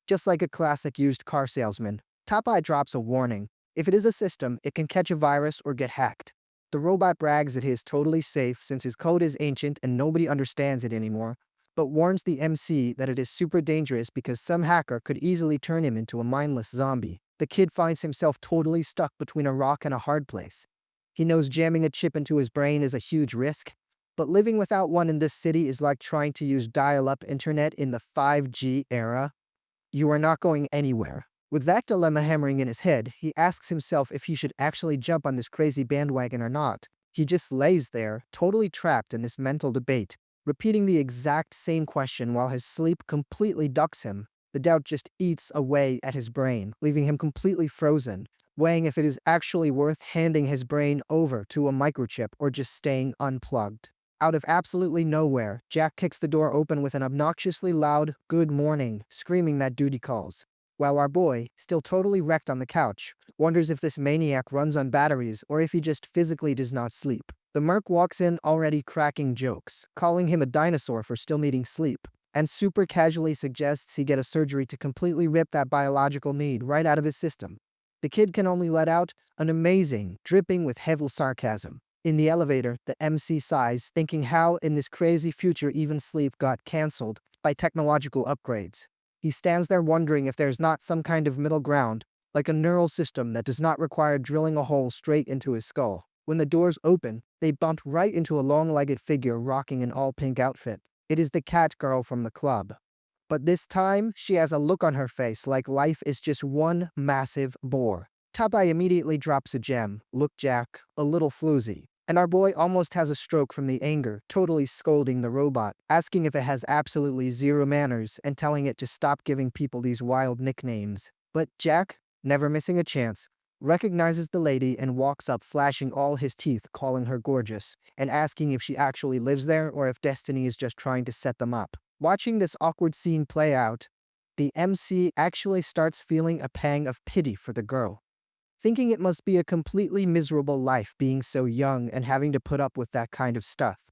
Just like a classic used car salesman, Tapai drops a warning. If it is a system, it can catch a virus or get hacked. The robot brags that he is totally safe since his code is ancient and nobody understands it anymore, but warns the MC that it is super dangerous because some hacker could easily turn him into a mindless zombie. The kid finds himself totally stuck between a rock and a hard place. He knows jamming a chip into his brain is a huge risk, but living without one in this city is like trying to use dial-up internet in the 5G era. You are not going anywhere. With that dilemma hammering in his head, he asks himself if he should actually jump on this crazy bandwagon or not. He just lays there, totally trapped in this mental debate, repeating the exact same question while his sleep completely ducks him. The doubt just eats away at his brain, leaving him completely frozen, weighing if it is actually worth handing his brain over to a microchip or just staying unplugged. Out of absolutely nowhere, Jack kicks the door open with an obnoxiously loud "good morning," screaming that duty calls. While our boy, still totally wrecked on the couch, wonders if this maniac runs on batteries or if he just physically does not sleep. The merc walks in already cracking jokes, calling him a dinosaur for still needing sleep, and super casually suggests he get a surgery to completely rip that biological need right out of his system. The kid can only let out an amazing, dripping with heavy sarcasm. In the elevator, the MC sighs, thinking how in this crazy future even sleep got cancelled by technological upgrades. He stands there wondering if there's not some kind of middle ground, like a neural system that does not require drilling a hole straight into his skull. When the doors open, they bump right into a long-legged figure rocking an all-pink outfit. It is the cat girl from the club. But this time, she has a look on her face like life is just one massive bore. Tapai immediately drops a gem, "Look Jack, a little floozy." And our boy almost has a stroke from the anger, totally scolding the robot, asking if it has absolutely zero manners and telling it to stop giving people these wild nicknames. But Jack, never missing a chance, recognizes the lady and walks up flashing all his teeth, calling her gorgeous, and asking if she actually lives there or if Destiny is just trying to set them up. Watching this awkward scene play out, the MC actually starts feeling a pang of pity for the girl, thinking it must be a completely miserable life being so young and having to put up with that kind of stuff.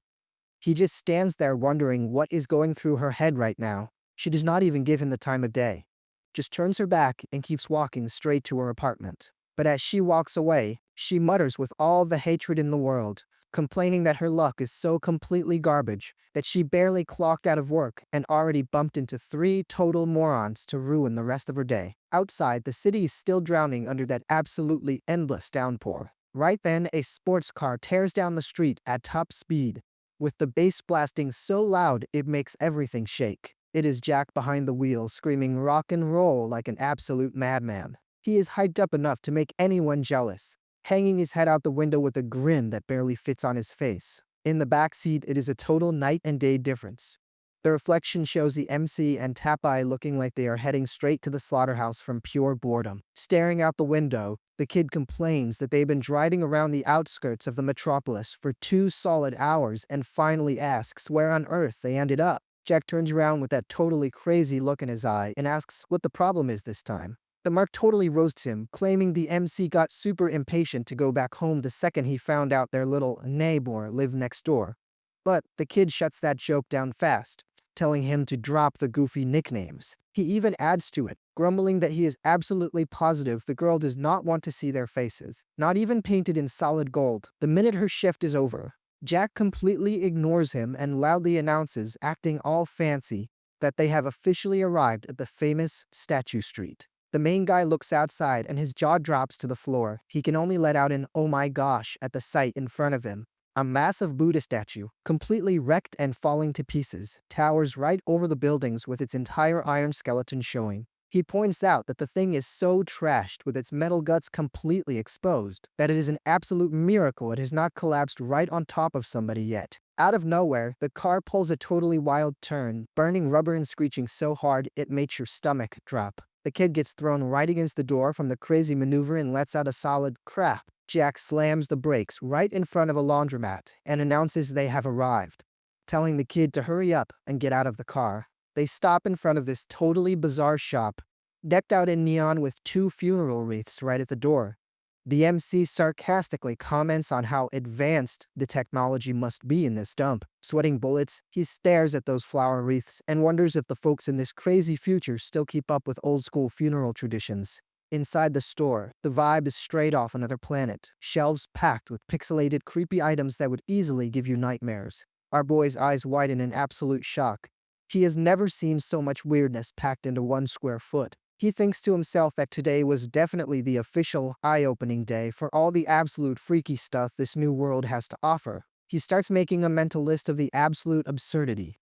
He just stands there wondering what is going through her head right now. She does not even give him the time of day. Just turns her back and keeps walking straight to her apartment. But as she walks away, she mutters with all the hatred in the world, complaining that her luck is so completely garbage that she barely clocked out of work and already bumped into 3 total morons to ruin the rest of her day. Outside, the city is still drowning under that absolutely endless downpour. Right then, a sports car tears down the street at top speed, with the bass blasting so loud it makes everything shake. It is Jack behind the wheel screaming rock and roll like an absolute madman. He is hyped up enough to make anyone jealous, hanging his head out the window with a grin that barely fits on his face. In the back seat, it is a total night and day difference. The reflection shows the MC and Tapai looking like they are heading straight to the slaughterhouse from pure boredom. Staring out the window, the kid complains that they've been driving around the outskirts of the metropolis for 2 solid hours and finally asks where on earth they ended up. Jack turns around with that totally crazy look in his eye and asks what the problem is this time. The Mark totally roasts him, claiming the MC got super impatient to go back home the second he found out their little neighbor lived next door. But the kid shuts that joke down fast, telling him to drop the goofy nicknames. He even adds to it, grumbling that he is absolutely positive the girl does not want to see their faces, not even painted in solid gold, the minute her shift is over. Jack completely ignores him and loudly announces, acting all fancy, that they have officially arrived at the famous Statue Street. The main guy looks outside and his jaw drops to the floor. He can only let out an "oh my gosh" at the sight in front of him. A massive Buddha statue, completely wrecked and falling to pieces, towers right over the buildings with its entire iron skeleton showing. He points out that the thing is so trashed with its metal guts completely exposed that it is an absolute miracle it has not collapsed right on top of somebody yet. Out of nowhere, the car pulls a totally wild turn, burning rubber and screeching so hard it makes your stomach drop. The kid gets thrown right against the door from the crazy maneuver and lets out a solid crap. Jack slams the brakes right in front of a laundromat and announces they have arrived, telling the kid to hurry up and get out of the car. They stop in front of this totally bizarre shop, decked out in neon with 2 funeral wreaths right at the door. The MC sarcastically comments on how advanced the technology must be in this dump. Sweating bullets, he stares at those flower wreaths and wonders if the folks in this crazy future still keep up with old-school funeral traditions. Inside the store, the vibe is straight off another planet, shelves packed with pixelated creepy items that would easily give you nightmares. Our boy's eyes widen in absolute shock. He has never seen so much weirdness packed into 1 square foot. He thinks to himself that today was definitely the official, eye-opening day for all the absolute freaky stuff this new world has to offer. He starts making a mental list of the absolute absurdity.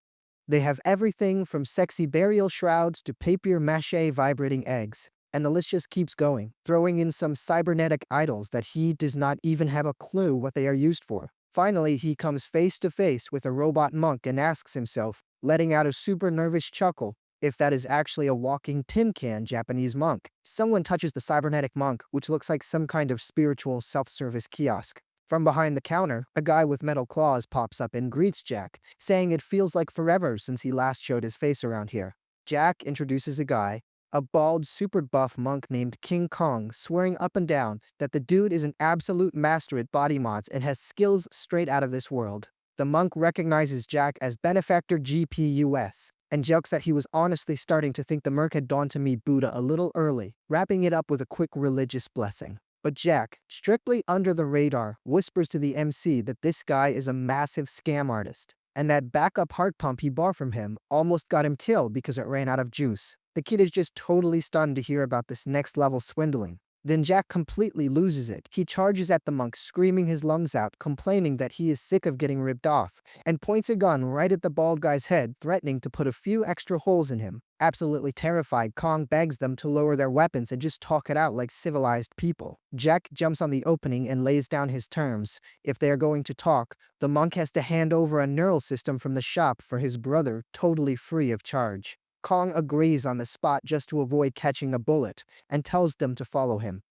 They have everything from sexy burial shrouds to papier-mâché vibrating eggs, and the list just keeps going, throwing in some cybernetic idols that he does not even have a clue what they are used for. Finally, he comes face to face with a robot monk and asks himself, letting out a super nervous chuckle, if that is actually a walking tin can Japanese monk. Someone touches the cybernetic monk, which looks like some kind of spiritual self-service kiosk. From behind the counter, a guy with metal claws pops up and greets Jack, saying it feels like forever since he last showed his face around here. Jack introduces a guy, a bald, super buff monk named King Kong, swearing up and down that the dude is an absolute master at body mods and has skills straight out of this world. The monk recognizes Jack as Benefactor GPUS, and jokes that he was honestly starting to think the merc had dawned to meet Buddha a little early, wrapping it up with a quick religious blessing. But Jack, strictly under the radar, whispers to the MC that this guy is a massive scam artist, and that backup heart pump he bought from him almost got him killed because it ran out of juice. The kid is just totally stunned to hear about this next level swindling. Then Jack completely loses it. He charges at the monk, screaming his lungs out, complaining that he is sick of getting ripped off, and points a gun right at the bald guy's head, threatening to put a few extra holes in him. Absolutely terrified, Kong begs them to lower their weapons and just talk it out like civilized people. Jack jumps on the opening and lays down his terms. If they are going to talk, the monk has to hand over a neural system from the shop for his brother, totally free of charge. Kong agrees on the spot just to avoid catching a bullet, and tells them to follow him.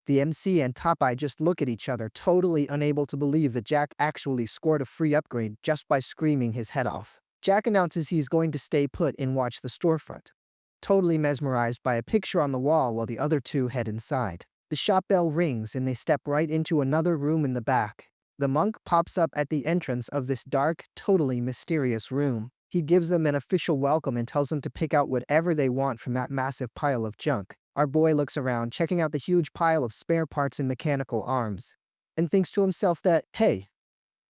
The MC and Tapai just look at each other, totally unable to believe that Jack actually scored a free upgrade just by screaming his head off. Jack announces he's going to stay put and watch the storefront, totally mesmerized by a picture on the wall while the other 2 head inside. The shop bell rings and they step right into another room in the back. The monk pops up at the entrance of this dark, totally mysterious room. He gives them an official welcome and tells them to pick out whatever they want from that massive pile of junk. Our boy looks around, checking out the huge pile of spare parts and mechanical arms, and thinks to himself that, hey,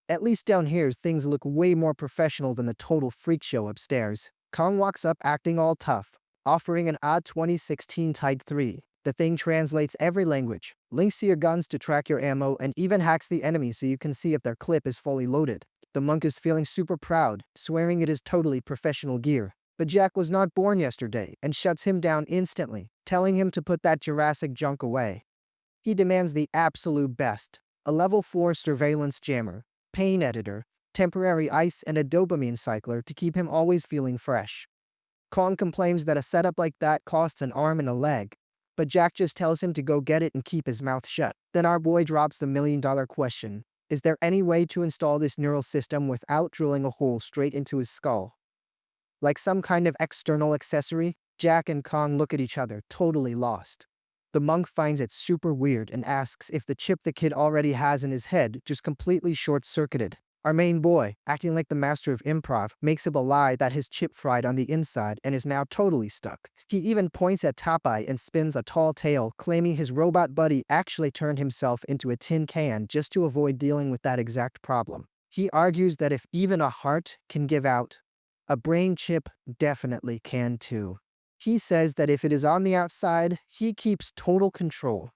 at least down here things look way more professional than the total freak show upstairs. Kong walks up acting all tough, offering an odd 2016 Type 3. The thing translates every language, links to your guns to track your ammo, and even hacks the enemy so you can see if their clip is fully loaded. The monk is feeling super proud, swearing it is totally professional gear. But Jack was not born yesterday and shuts him down instantly, telling him to put that Jurassic junk away. He demands the absolute best, a level 4 surveillance jammer, pain editor, temporary ice, and a dopamine cycler to keep him always feeling fresh. Kong complains that a setup like that costs an arm and a leg, but Jack just tells him to go get it and keep his mouth shut. Then our boy drops the million-dollar question. Is there any way to install this neural system without drilling a hole straight into his skull? Like some kind of external accessory? Jack and Kong look at each other, totally lost. The monk finds it super weird and asks if the chip the kid already has in his head just completely short-circuited. Our main boy, acting like the master of improv, makes up a lie that his chip fried on the inside and is now totally stuck. He even points at Tapai and spins a tall tale, claiming his robot buddy actually turned himself into a tin can just to avoid dealing with that exact problem. He argues that if even a heart can give out, a brain chip definitely can too. He says that if it is on the outside, he keeps total control.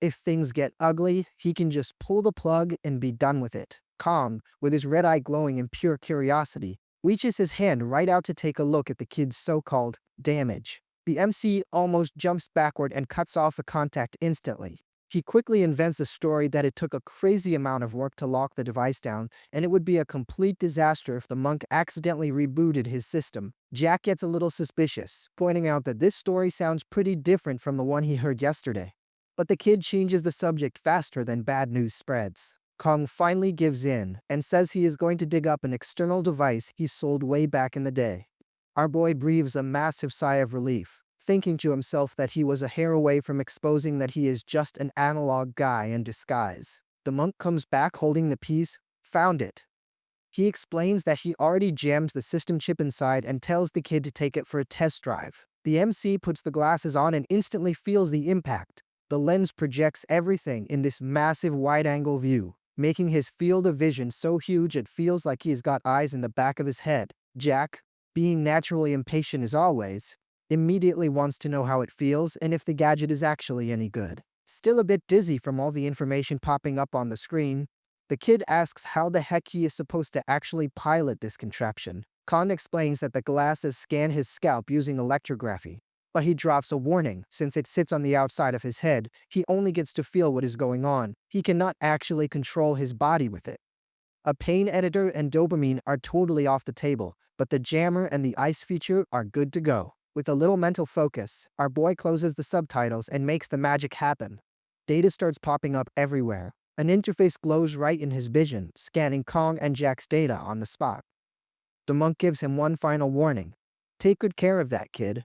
If things get ugly, he can just pull the plug and be done with it. Kong, with his red eye glowing in pure curiosity, reaches his hand right out to take a look at the kid's so-called damage. The MC almost jumps backward and cuts off the contact instantly. He quickly invents a story that it took a crazy amount of work to lock the device down, and it would be a complete disaster if the monk accidentally rebooted his system. Jack gets a little suspicious, pointing out that this story sounds pretty different from the one he heard yesterday. But the kid changes the subject faster than bad news spreads. Kong finally gives in and says he is going to dig up an external device he sold way back in the day. Our boy breathes a massive sigh of relief, thinking to himself that he was a hair away from exposing that he is just an analog guy in disguise. The monk comes back holding the piece. Found it. He explains that he already jammed the system chip inside and tells the kid to take it for a test drive. The MC puts the glasses on and instantly feels the impact. The lens projects everything in this massive wide-angle view, making his field of vision so huge it feels like he's got eyes in the back of his head. Jack, being naturally impatient as always, immediately wants to know how it feels and if the gadget is actually any good. Still a bit dizzy from all the information popping up on the screen, the kid asks how the heck he is supposed to actually pilot this contraption. Kong explains that the glasses scan his scalp using electrography, but he drops a warning. Since it sits on the outside of his head, he only gets to feel what is going on. He cannot actually control his body with it. A pain editor and dopamine are totally off the table, but the jammer and the ice feature are good to go. With a little mental focus, our boy closes the subtitles and makes the magic happen. Data starts popping up everywhere. An interface glows right in his vision, scanning Kong and Jack's data on the spot. The monk gives him one final warning. Take good care of that kid.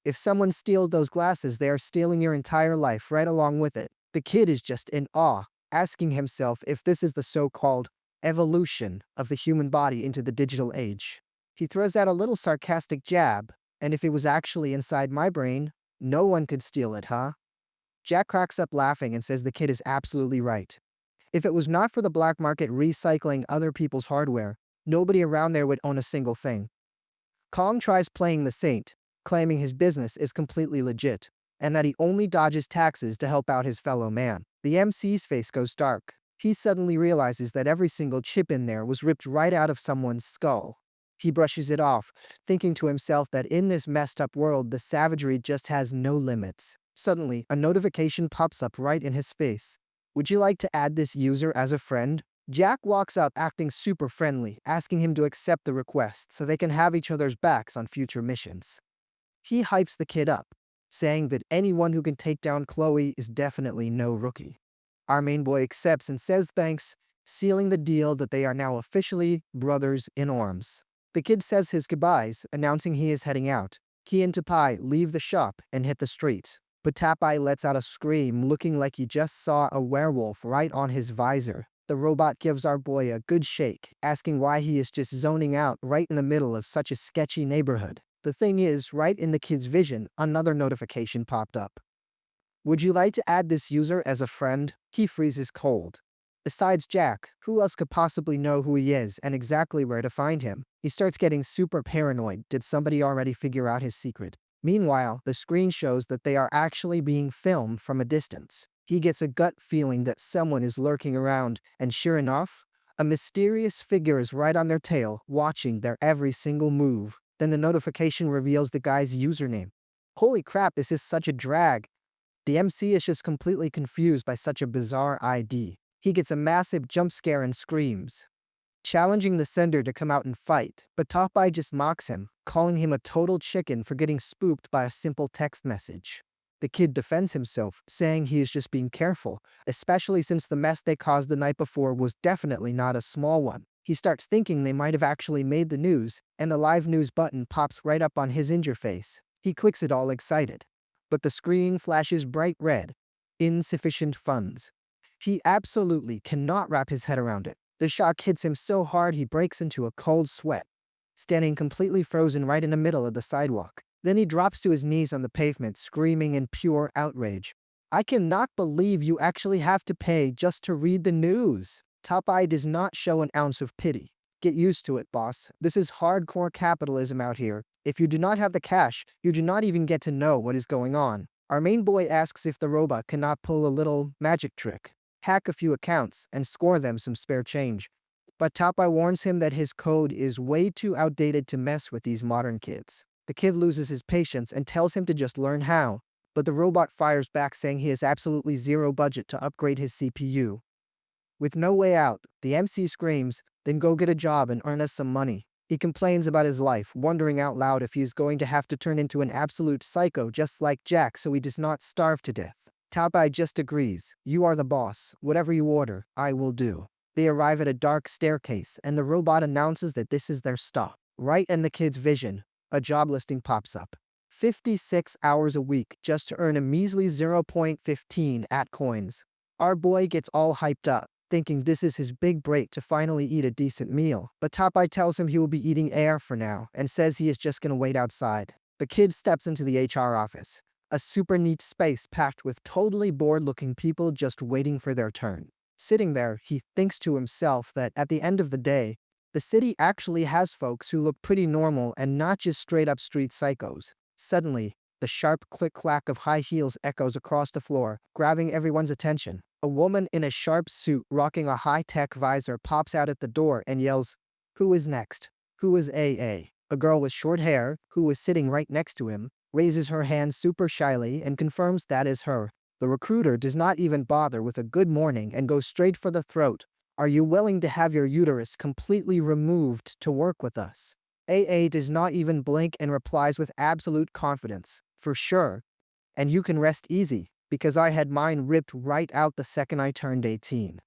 If someone steals those glasses, they are stealing your entire life right along with it. The kid is just in awe, asking himself if this is the so-called evolution of the human body into the digital age. He throws out a little sarcastic jab, and if it was actually inside my brain, no one could steal it, huh? Jack cracks up laughing and says the kid is absolutely right. If it was not for the black market recycling other people's hardware, nobody around there would own a single thing. Kong tries playing the saint, claiming his business is completely legit, and that he only dodges taxes to help out his fellow man. The MC's face goes dark. He suddenly realizes that every single chip in there was ripped right out of someone's skull. He brushes it off, thinking to himself that in this messed up world the savagery just has no limits. Suddenly, a notification pops up right in his face. Would you like to add this user as a friend? Jack walks up acting super friendly, asking him to accept the request so they can have each other's backs on future missions. He hypes the kid up, saying that anyone who can take down Chloe is definitely no rookie. Our main boy accepts and says thanks, sealing the deal that they are now officially brothers in arms. The kid says his goodbyes, announcing he is heading out. He and Tapai leave the shop and hit the streets. But Tapai lets out a scream, looking like he just saw a werewolf right on his visor. The robot gives our boy a good shake, asking why he is just zoning out right in the middle of such a sketchy neighborhood. The thing is, right in the kid's vision, another notification popped up. Would you like to add this user as a friend? He freezes cold. Besides Jack, who else could possibly know who he is and exactly where to find him? He starts getting super paranoid. Did somebody already figure out his secret? Meanwhile, the screen shows that they are actually being filmed from a distance. He gets a gut feeling that someone is lurking around, and sure enough, a mysterious figure is right on their tail, watching their every single move. Then the notification reveals the guy's username. Holy crap, this is such a drag. The MC is just completely confused by such a bizarre ID. He gets a massive jump scare and screams, challenging the sender to come out and fight, but Tapai just mocks him, calling him a total chicken for getting spooked by a simple text message. The kid defends himself, saying he is just being careful, especially since the mess they caused the night before was definitely not a small one. He starts thinking they might have actually made the news, and a live news button pops right up on his interface. He clicks it all excited. But the screen flashes bright red. Insufficient funds. He absolutely cannot wrap his head around it. The shock hits him so hard he breaks into a cold sweat, standing completely frozen right in the middle of the sidewalk. Then he drops to his knees on the pavement, screaming in pure outrage. I cannot believe you actually have to pay just to read the news. Tapai does not show an ounce of pity. Get used to it, boss. This is hardcore capitalism out here. If you do not have the cash, you do not even get to know what is going on. Our main boy asks if the robot cannot pull a little magic trick, hack a few accounts, and score them some spare change. But Tapai warns him that his code is way too outdated to mess with these modern kids. The kid loses his patience and tells him to just learn how, but the robot fires back saying he has absolutely zero budget to upgrade his CPU. With no way out, the MC screams, "Then go get a job and earn us some money." He complains about his life, wondering out loud if he is going to have to turn into an absolute psycho just like Jack so he does not starve to death. Tapai just agrees. You are the boss. Whatever you order, I will do. They arrive at a dark staircase, and the robot announces that this is their stop. Right in the kid's vision, a job listing pops up. 56 hours a week just to earn a measly 0.15 at coins. Our boy gets all hyped up, thinking this is his big break to finally eat a decent meal. But Tapai tells him he will be eating air for now, and says he is just gonna wait outside. The kid steps into the HR office. A super neat space packed with totally bored-looking people just waiting for their turn. Sitting there, he thinks to himself that at the end of the day, the city actually has folks who look pretty normal and not just straight-up street psychos. Suddenly, the sharp click-clack of high heels echoes across the floor, grabbing everyone's attention. A woman in a sharp suit rocking a high-tech visor pops out at the door and yells, "Who is next? Who is AA?" A girl with short hair, who was sitting right next to him, raises her hand super shyly and confirms that is her. The recruiter does not even bother with a good morning and goes straight for the throat. Are you willing to have your uterus completely removed to work with us? AA does not even blink and replies with absolute confidence. For sure. And you can rest easy, because I had mine ripped right out the second I turned 18.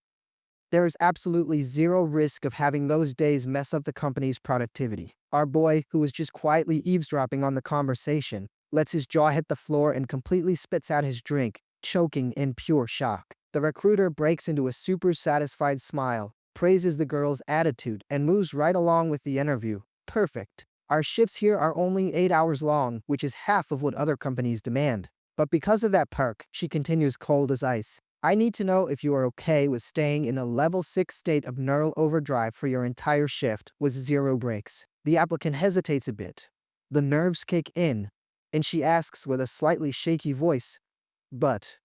There is absolutely zero risk of having those days mess up the company's productivity. Our boy, who was just quietly eavesdropping on the conversation, lets his jaw hit the floor and completely spits out his drink, choking in pure shock. The recruiter breaks into a super satisfied smile, praises the girl's attitude, and moves right along with the interview. Perfect. Our shifts here are only 8 hours long, which is half of what other companies demand. But because of that perk, she continues cold as ice. I need to know if you are okay with staying in a level 6 state of neural overdrive for your entire shift with 0 breaks. The applicant hesitates a bit. The nerves kick in, and she asks with a slightly shaky voice, "But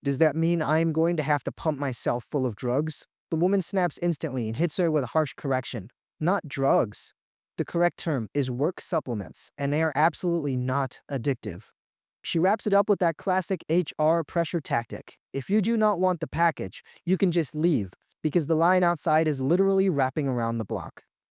does that mean I am going to have to pump myself full of drugs?" The woman snaps instantly and hits her with a harsh correction. Not drugs. The correct term is work supplements, and they are absolutely not addictive. She wraps it up with that classic HR pressure tactic. If you do not want the package, you can just leave, because the line outside is literally wrapping around the block.